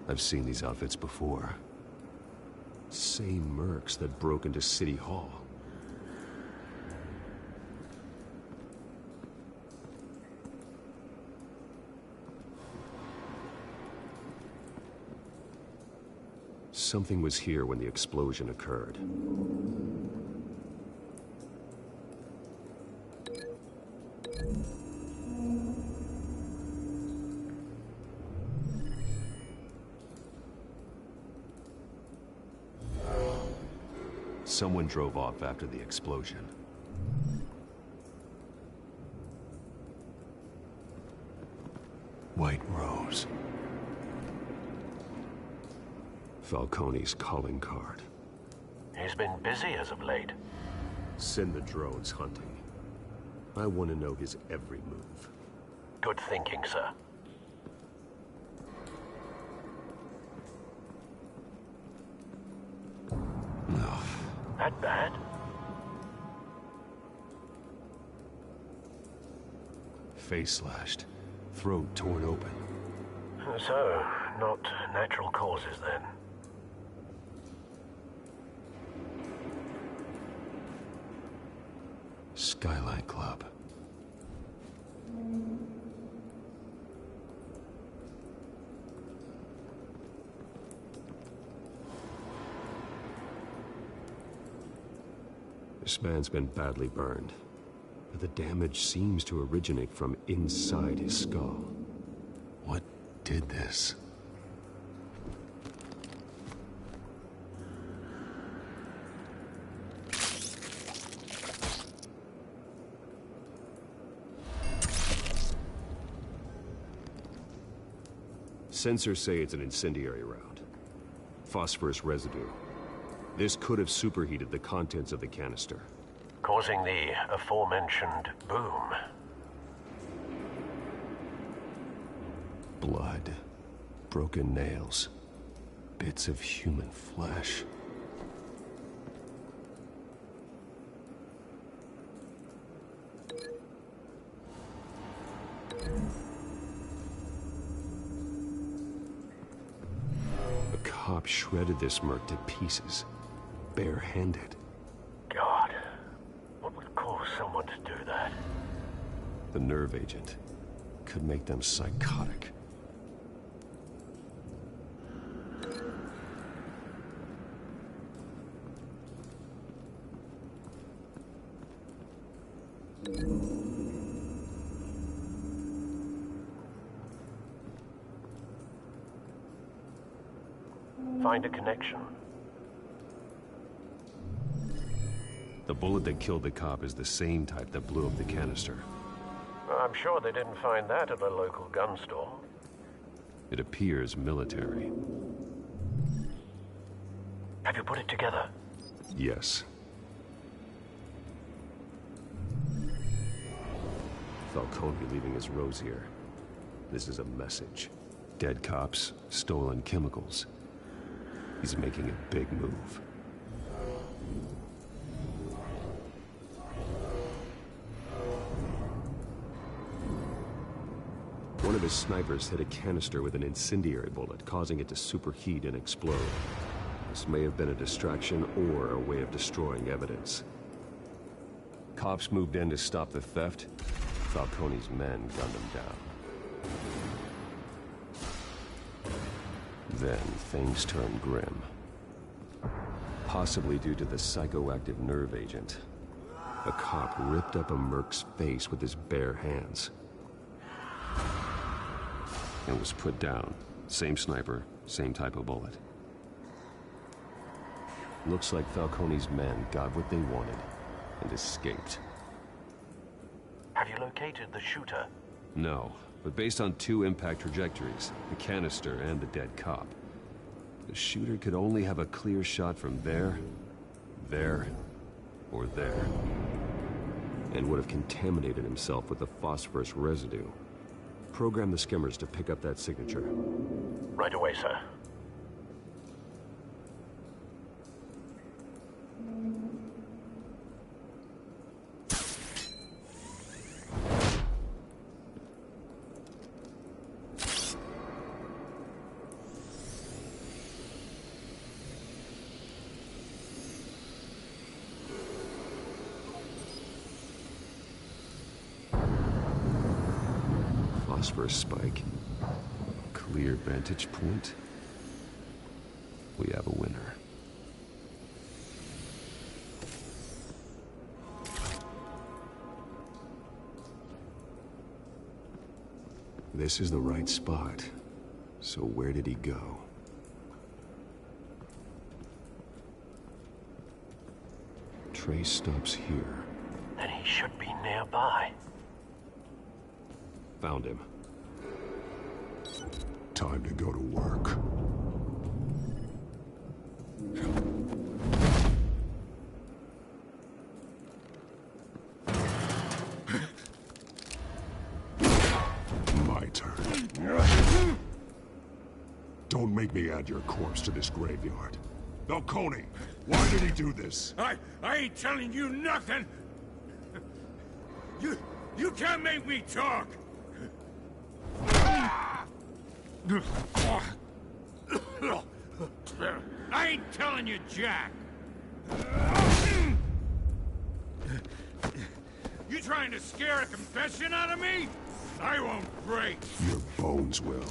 I've seen these outfits before. Same mercs that broke into City Hall. Something was here when the explosion occurred. Someone drove off after the explosion. White Rose. Falcone's calling card. He's been busy as of late. Send the drones hunting. I want to know his every move. Good thinking, sir. No. That bad? Face slashed. Throat torn open. So, not natural causes then. Skyline Club. This man's been badly burned, but the damage seems to originate from inside his skull. What did this? Sensors say it's an incendiary round. Phosphorus residue. This could have superheated the contents of the canister, causing the aforementioned boom. Blood. Broken nails. Bits of human flesh. A cop shredded this merc to pieces, barehanded. God, what would cause someone to do that? The nerve agent could make them psychotic. Find a connection. The bullet that killed the cop is the same type that blew up the canister. I'm sure they didn't find that at a local gun store. It appears military. Have you put it together? Yes. Falcone leaving his rose here. This is a message. Dead cops, stolen chemicals. He's making a big move. One of his snipers hit a canister with an incendiary bullet, causing it to superheat and explode. This may have been a distraction or a way of destroying evidence. Cops moved in to stop the theft. Falcone's men gunned him down. Then things turned grim. Possibly due to the psychoactive nerve agent. A cop ripped up a merc's face with his bare hands. And was put down. Same sniper, same type of bullet. Looks like Falcone's men got what they wanted and escaped. Have you located the shooter? No, but based on two impact trajectories, the canister and the dead cop, the shooter could only have a clear shot from there, or there, and would have contaminated himself with the phosphorus residue. Program the skimmers to pick up that signature. Right away, sir. Phosphorus spike. Clear vantage point. We have a winner. This is the right spot. So where did he go? Trace stops here. Then he should be nearby. Found him. Time to go to work. My turn. Don't make me add your corpse to this graveyard. Falcone, why did he do this? I ain't telling you nothing! You can't make me talk! I ain't telling you, Jack! You trying to scare a confession out of me? I won't break! Your bones will.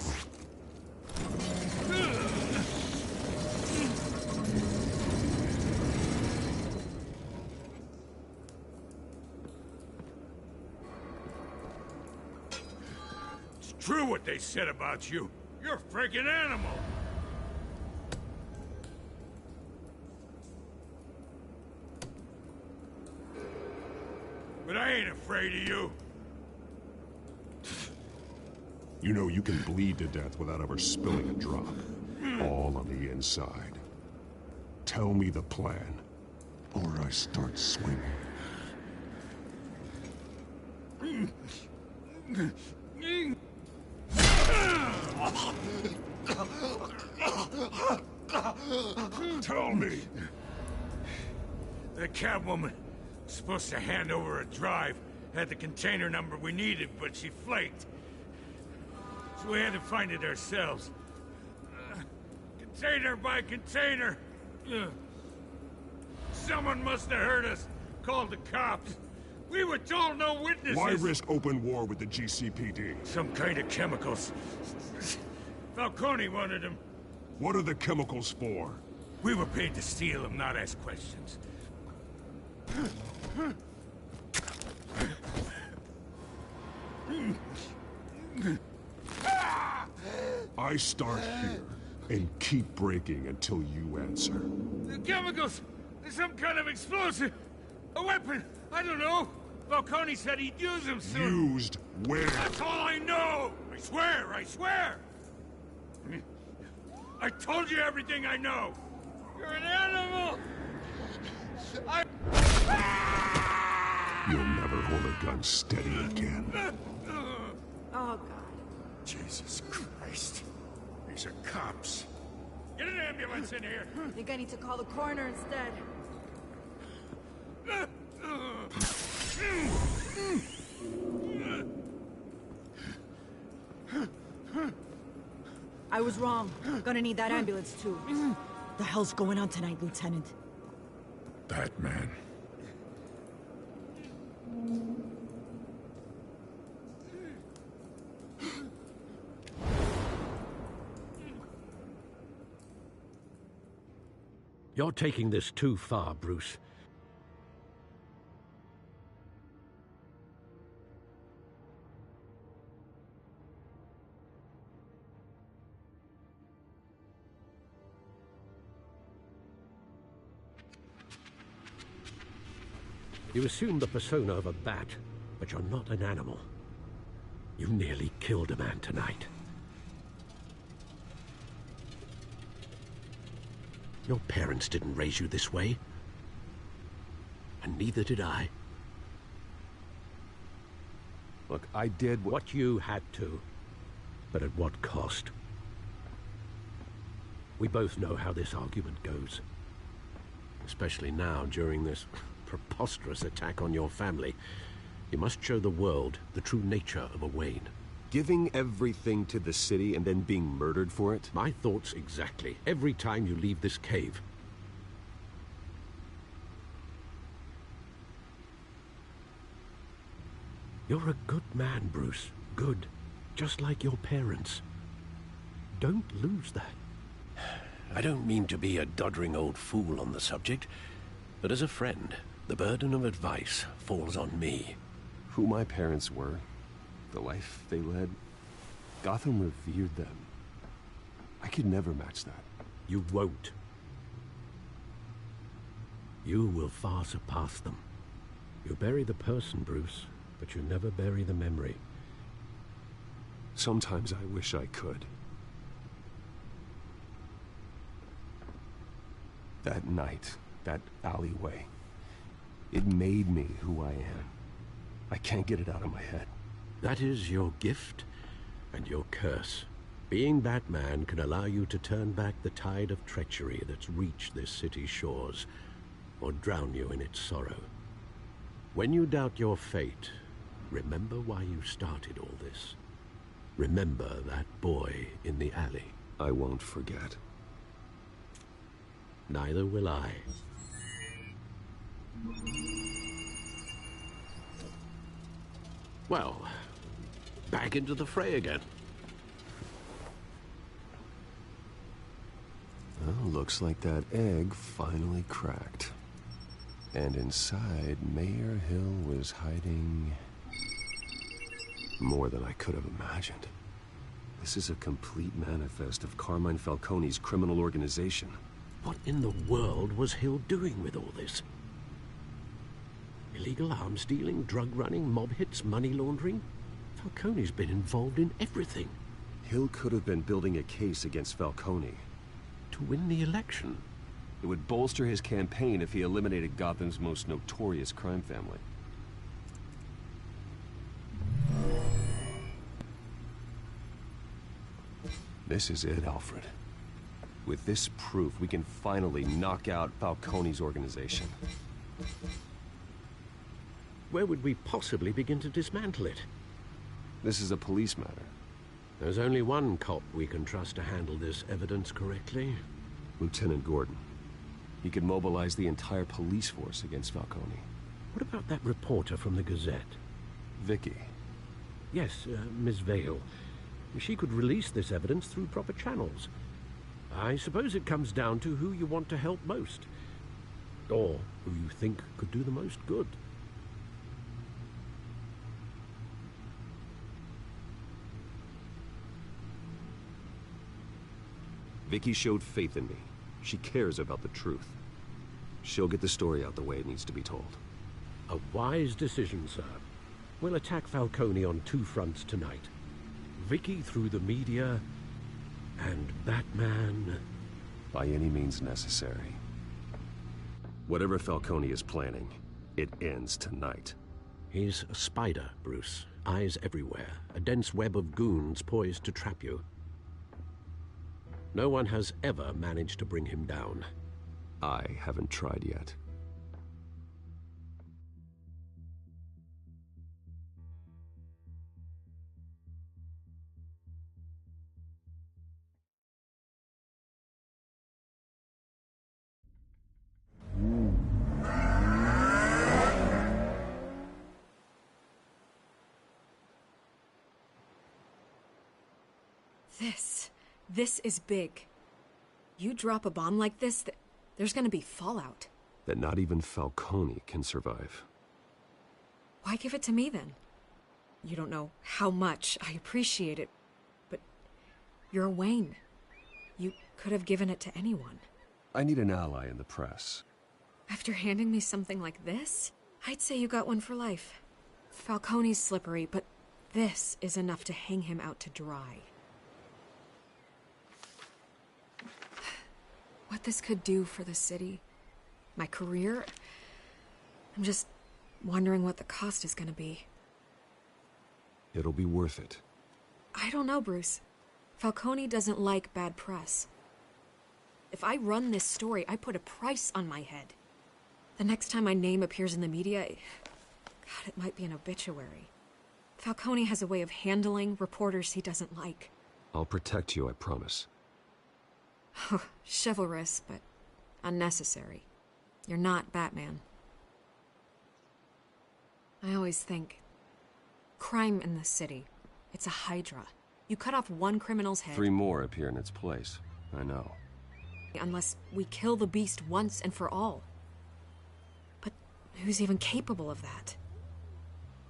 It's true what they said about you. You're a freaking animal! But I ain't afraid of you. You know you can bleed to death without ever spilling a drop. All on the inside. Tell me the plan, or I start swinging. Tell me. The Catwoman was supposed to hand over a drive. Had the container number we needed, but she flaked. So we had to find it ourselves. Container by container. Someone must have heard us. Called the cops. We were told no witnesses. Why risk open war with the GCPD? Some kind of chemicals. Falcone wanted them. What are the chemicals for? We were paid to steal them, not ask questions. I start here and keep breaking until you answer. The chemicals! There's some kind of explosive! A weapon! I don't know! Falcone said he'd use him soon. Used where? That's all I know! I swear, I swear! I told you everything I know! You're an animal! You'll never hold a gun steady again. Oh, God. Jesus Christ. These are cops. Get an ambulance in here! I think I need to call the coroner instead. I was wrong. Gonna need that ambulance, too. The hell's going on tonight, Lieutenant? Batman. You're taking this too far, Bruce. You assume the persona of a bat, but you're not an animal. You nearly killed a man tonight. Your parents didn't raise you this way. And neither did I. Look, I did what you had to. But at what cost? We both know how this argument goes. Especially now, during this preposterous attack on your family. You must show the world the true nature of a Wayne. Giving everything to the city and then being murdered for it? My thoughts exactly. Every time you leave this cave. You're a good man, Bruce. Good. Just like your parents. Don't lose that. I don't mean to be a doddering old fool on the subject, but as a friend, the burden of advice falls on me. Who my parents were, the life they led, Gotham revered them. I could never match that. You won't. You will far surpass them. You bury the person, Bruce, but you never bury the memory. Sometimes I wish I could. That night, that alleyway, it made me who I am. I can't get it out of my head. That is your gift and your curse. Being Batman can allow you to turn back the tide of treachery that's reached this city's shores, or drown you in its sorrow. When you doubt your fate, remember why you started all this. Remember that boy in the alley. I won't forget. Neither will I. Well, back into the fray again. Well, looks like that egg finally cracked. And inside, Mayor Hill was hiding more than I could have imagined. This is a complete manifest of Carmine Falcone's criminal organization. What in the world was Hill doing with all this? Illegal arms dealing, drug running, mob hits, money laundering? Falcone's been involved in everything. Hill could have been building a case against Falcone. To win the election? It would bolster his campaign if he eliminated Gotham's most notorious crime family. This is it, Alfred. With this proof, we can finally knock out Falcone's organization. Where would we possibly begin to dismantle it? This is a police matter. There's only one cop we can trust to handle this evidence correctly. Lieutenant Gordon. He could mobilize the entire police force against Falcone. What about that reporter from the Gazette? Vicky. Yes, Miss Vale. She could release this evidence through proper channels. I suppose it comes down to who you want to help most. Or who you think could do the most good. Vicky showed faith in me. She cares about the truth. She'll get the story out the way it needs to be told. A wise decision, sir. We'll attack Falcone on 2 fronts tonight. Vicky through the media, and Batman... By any means necessary. Whatever Falcone is planning, it ends tonight. He's a spider, Bruce. Eyes everywhere. A dense web of goons poised to trap you. No one has ever managed to bring him down. I haven't tried yet. This is big. You drop a bomb like this, there's gonna be fallout. That not even Falcone can survive. Why give it to me, then? You don't know how much I appreciate it, but you're Wayne. You could have given it to anyone. I need an ally in the press. After handing me something like this, I'd say you got one for life. Falcone's slippery, but this is enough to hang him out to dry. What this could do for the city, my career, I'm just wondering what the cost is gonna be. It'll be worth it. I don't know, Bruce. Falcone doesn't like bad press. If I run this story, I put a price on my head. The next time my name appears in the media, God, it might be an obituary. Falcone has a way of handling reporters he doesn't like. I'll protect you, I promise. Chivalrous, but unnecessary. You're not Batman. I always think, crime in the city, it's a hydra. You cut off one criminal's head... 3 more appear in its place. I know. Unless we kill the beast once and for all. But who's even capable of that?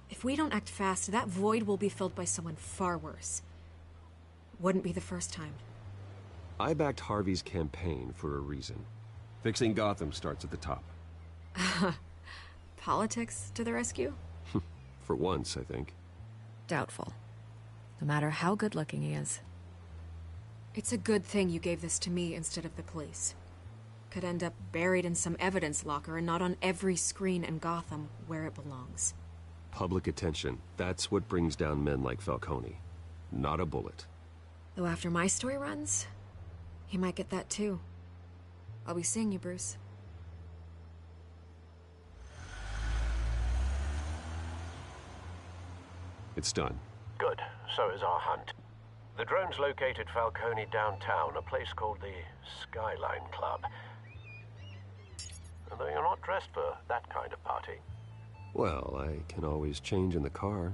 If we don't act fast, that void will be filled by someone far worse. Wouldn't be the first time. I backed Harvey's campaign for a reason. Fixing Gotham starts at the top. Politics to the rescue? For once, I think. Doubtful. No matter how good-looking he is. It's a good thing you gave this to me instead of the police. Could end up buried in some evidence locker and not on every screen in Gotham where it belongs. Public attention. That's what brings down men like Falcone. Not a bullet. Though after my story runs, he might get that too. I'll be seeing you, Bruce. It's done. Good. So is our hunt. The drones located Falcone downtown, a place called the Skyline Club. Although you're not dressed for that kind of party. Well, I can always change in the car.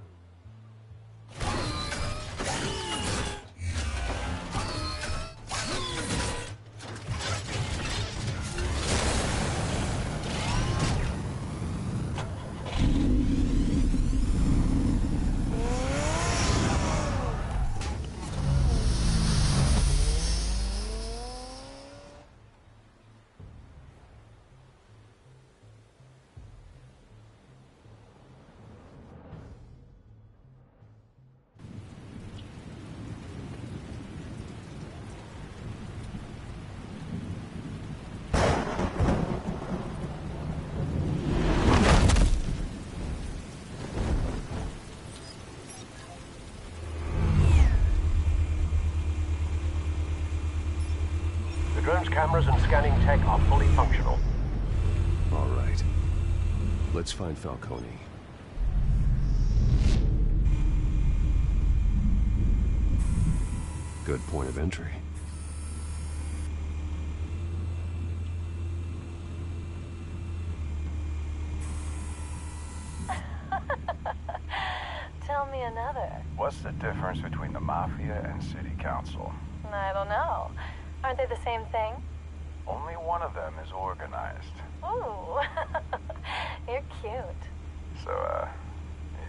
Drone's cameras and scanning tech are fully functional. All right. Let's find Falcone. Good point of entry. Tell me another. What's the difference between the Mafia and City Council? I don't know. Aren't they the same thing? Only one of them is organized. Ooh, you're cute. So,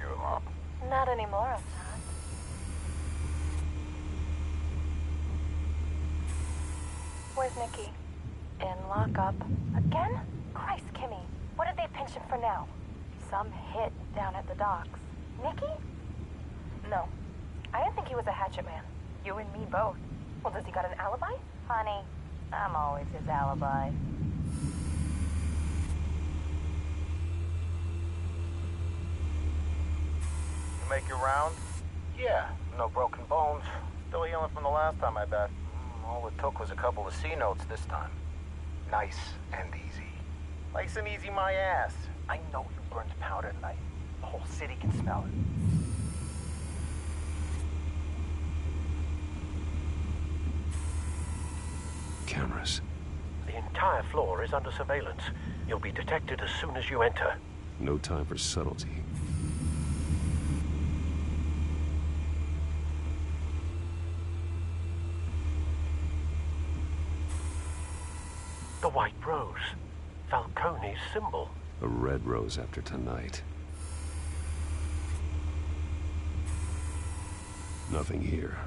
you alone? Not anymore, I'm not. Where's Nikki? In lockup. Again? Christ, Kimmy. What did they pinch him for now? some hit down at the docks. Nicky? No. I didn't think he was a hatchet man. You and me both. Well, does he got an alibi? Honey, I'm always his alibi. You make your round? Yeah, no broken bones. Still healing from the last time, I bet. All it took was a couple of C notes this time. Nice and easy. Nice and easy my ass. I know you burned powder tonight. The whole city can smell it. Cameras. The entire floor is under surveillance. You'll be detected as soon as you enter. No time for subtlety. The white rose. Falcone's symbol. A red rose after tonight. Nothing here.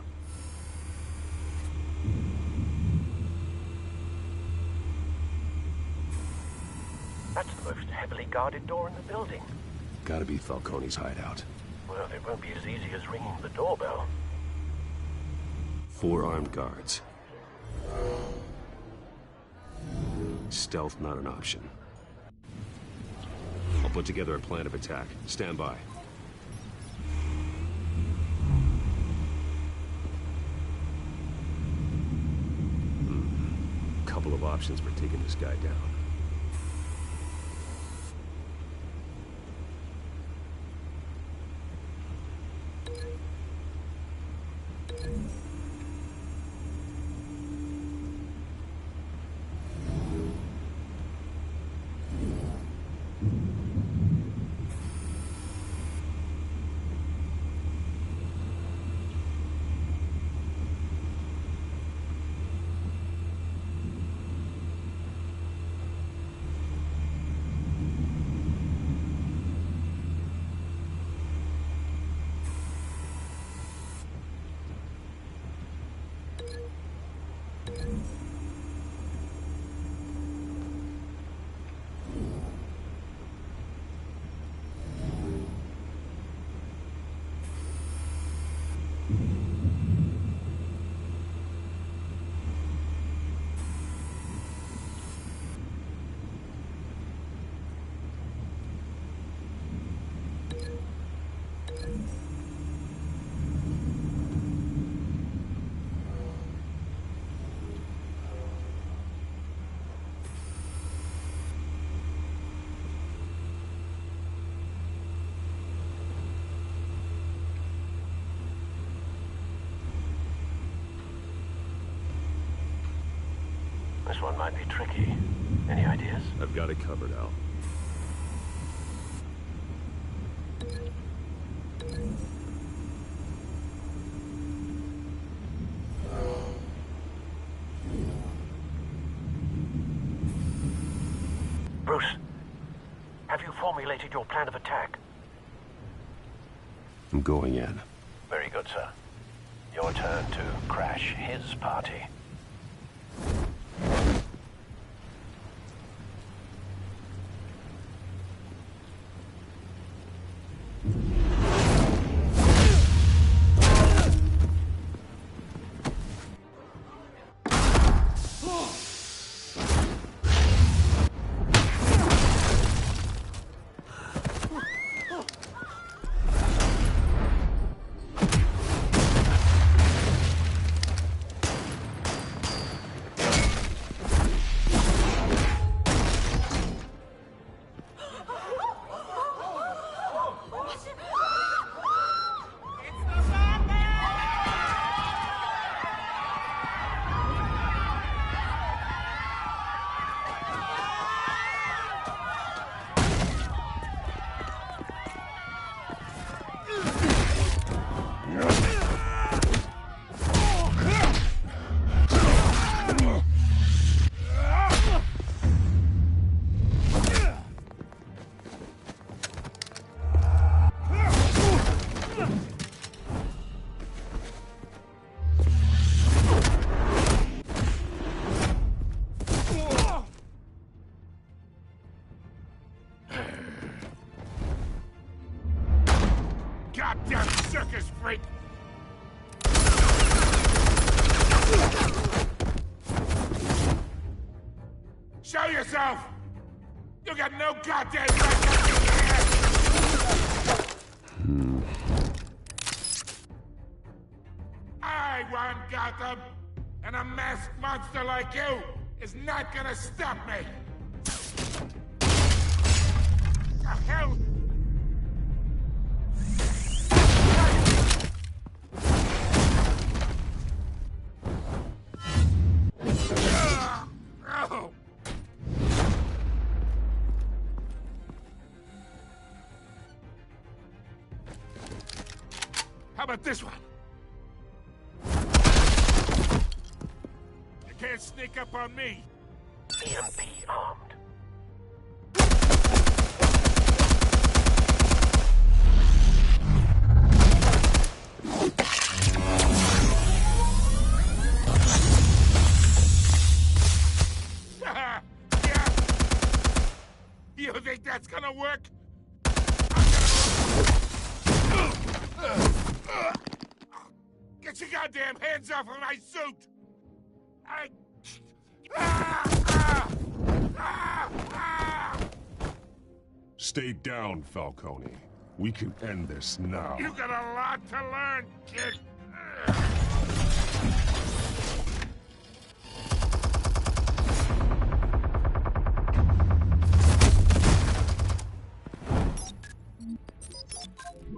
That's the most heavily guarded door in the building. Gotta be Falcone's hideout. Well, it won't be as easy as ringing the doorbell. 4 armed guards. Stealth not an option. I'll put together a plan of attack. Stand by. Couple of options for taking this guy down. This one might be tricky. Any ideas? I've got it covered, Al. Bruce, have you formulated your plan of attack? I'm going in. Very good, sir. Your turn to crash his party. Show yourself! You got no goddamn right to be here! I run Gotham, and a masked monster like you is not gonna stop me! The hell? Oh. How about this one? You can't sneak up on me. EMP armed. Yeah. You think that's gonna work? Get your goddamn hands off of my suit! Stay down, Falcone. We can end this now. You got a lot to learn, kid.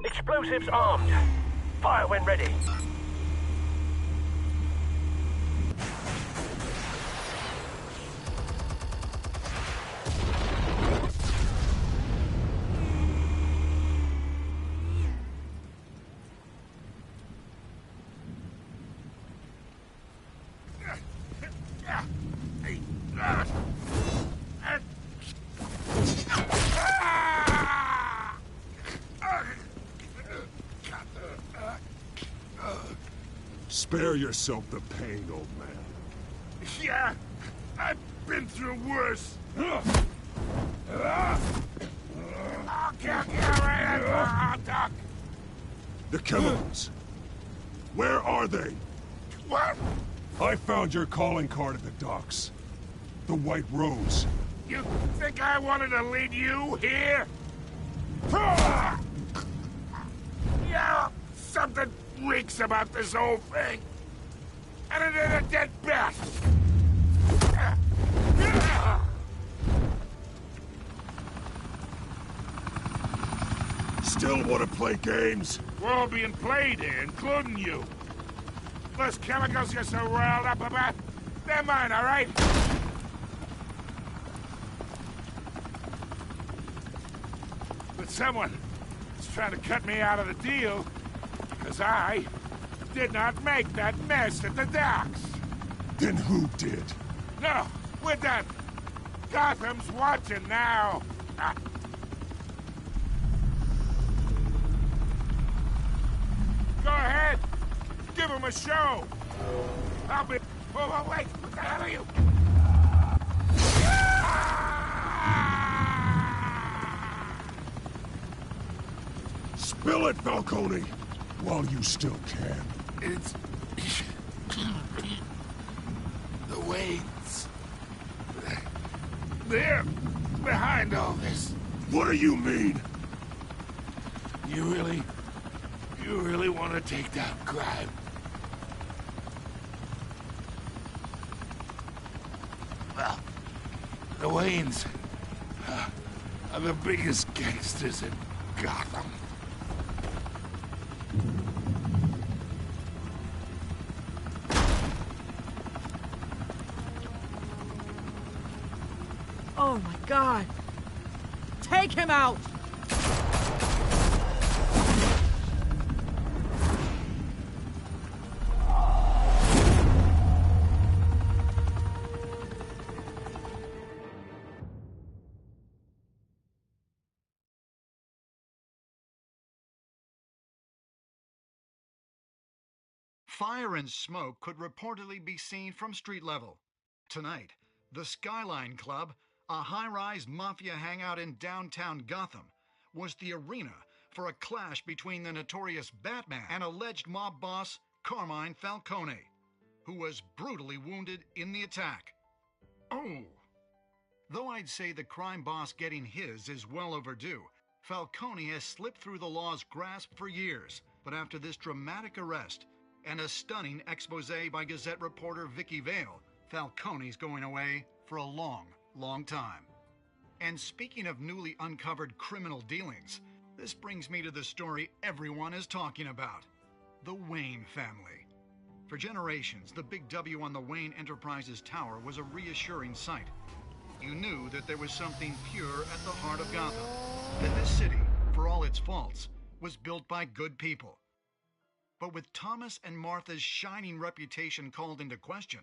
Explosives armed. Fire when ready. Spare yourself the pain, old man. Yeah, I've been through worse. I'll kill you right at Doc. The chemicals. Where are they? What? I found your calling card at the docks. The White Rose. You think I wanted to lead you here? Yeah, something reeks about this whole thing. And it is a dead bat. Still want to play games? We're all being played here, including you. Those chemicals you're so riled up about, they're mine, all right? But someone is trying to cut me out of the deal because I did not make that mess at the docks. Then who did? No, we're done. Gotham's watching now. Go ahead. Give him a show. I'll be... Oh, wait. What the hell are you? Spill it, Falcone, while you still can. It's... the Waynes. They're behind all this. What do you mean? You really want to take down crime? Well, the Waynes are the biggest gangsters in Gotham. Oh my God! Take him out! Fire and smoke could reportedly be seen from street level. Tonight, the Skyline Club, a high-rise mafia hangout in downtown Gotham, was the arena for a clash between the notorious Batman and alleged mob boss Carmine Falcone, who was brutally wounded in the attack. Oh, Though I'd say the crime boss getting his is well overdue, Falcone has slipped through the law's grasp for years. But after this dramatic arrest and a stunning expose by Gazette reporter Vicky Vale, Falcone's going away for a long, long time. And speaking of newly uncovered criminal dealings, this brings me to the story everyone is talking about: the Wayne family. For generations, the big W on the Wayne Enterprises tower was a reassuring sight. You knew that there was something pure at the heart of Gotham, that this city, for all its faults, was built by good people. But with Thomas and Martha's shining reputation called into question,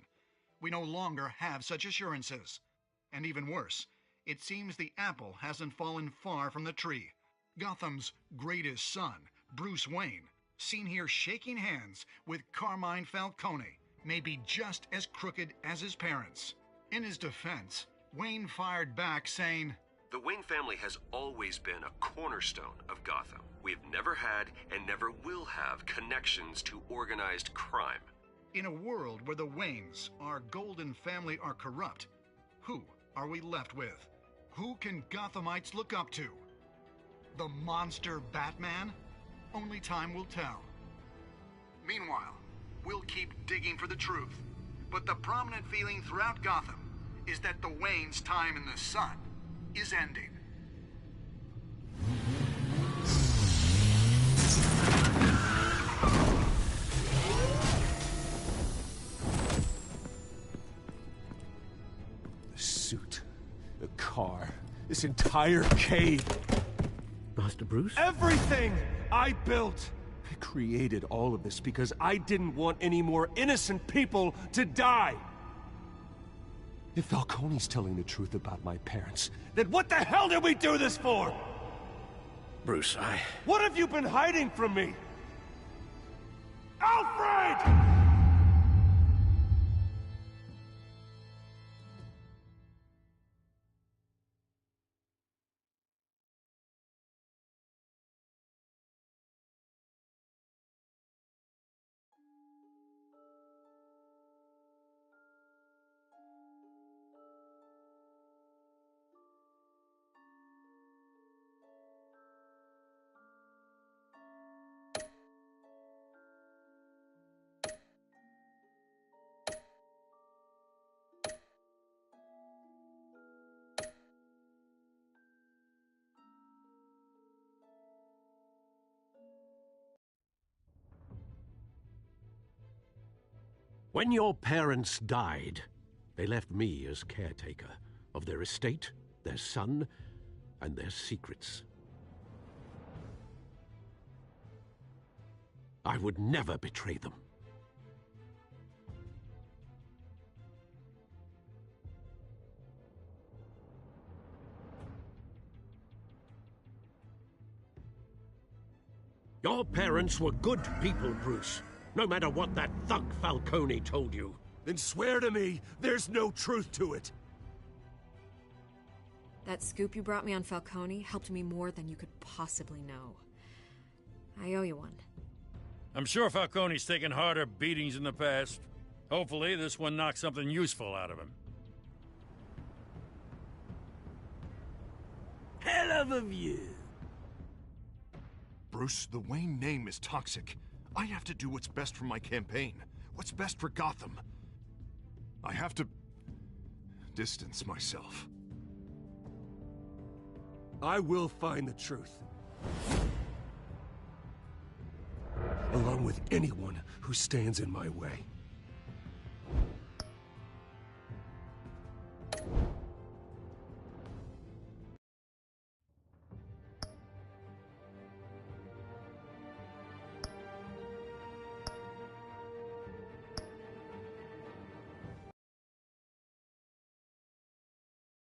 we no longer have such assurances. And even worse, it seems the apple hasn't fallen far from the tree. Gotham's greatest son, Bruce Wayne, seen here shaking hands with Carmine Falcone, may be just as crooked as his parents. In his defense, Wayne fired back saying, "The Wayne family has always been a cornerstone of Gotham. We've never had and never will have connections to organized crime." In a world where the Waynes, our golden family, are corrupt, who are we left with? Who can Gothamites look up to? The monster Batman? Only time will tell. Meanwhile, we'll keep digging for the truth. But the prominent feeling throughout Gotham is that the Waynes' time in the sun is ending. The suit, the car, this entire cave. Master Bruce? Everything I built! I created all of this because I didn't want any more innocent people to die! If Falcone's telling the truth about my parents, then what the hell did we do this for? Bruce, What have you been hiding from me? Alfred! When your parents died, they left me as caretaker of their estate, their son, and their secrets. I would never betray them. Your parents were good people, Bruce. No matter what that thug Falcone told you. Then swear to me there's no truth to it. That scoop you brought me on Falcone helped me more than you could possibly know. I owe you one. I'm sure Falcone's taken harder beatings in the past. Hopefully, this one knocks something useful out of him. Hell of a view. Bruce, the Wayne name is toxic. I have to do what's best for my campaign. What's best for Gotham. I have to distance myself. I will find the truth. Along with anyone who stands in my way.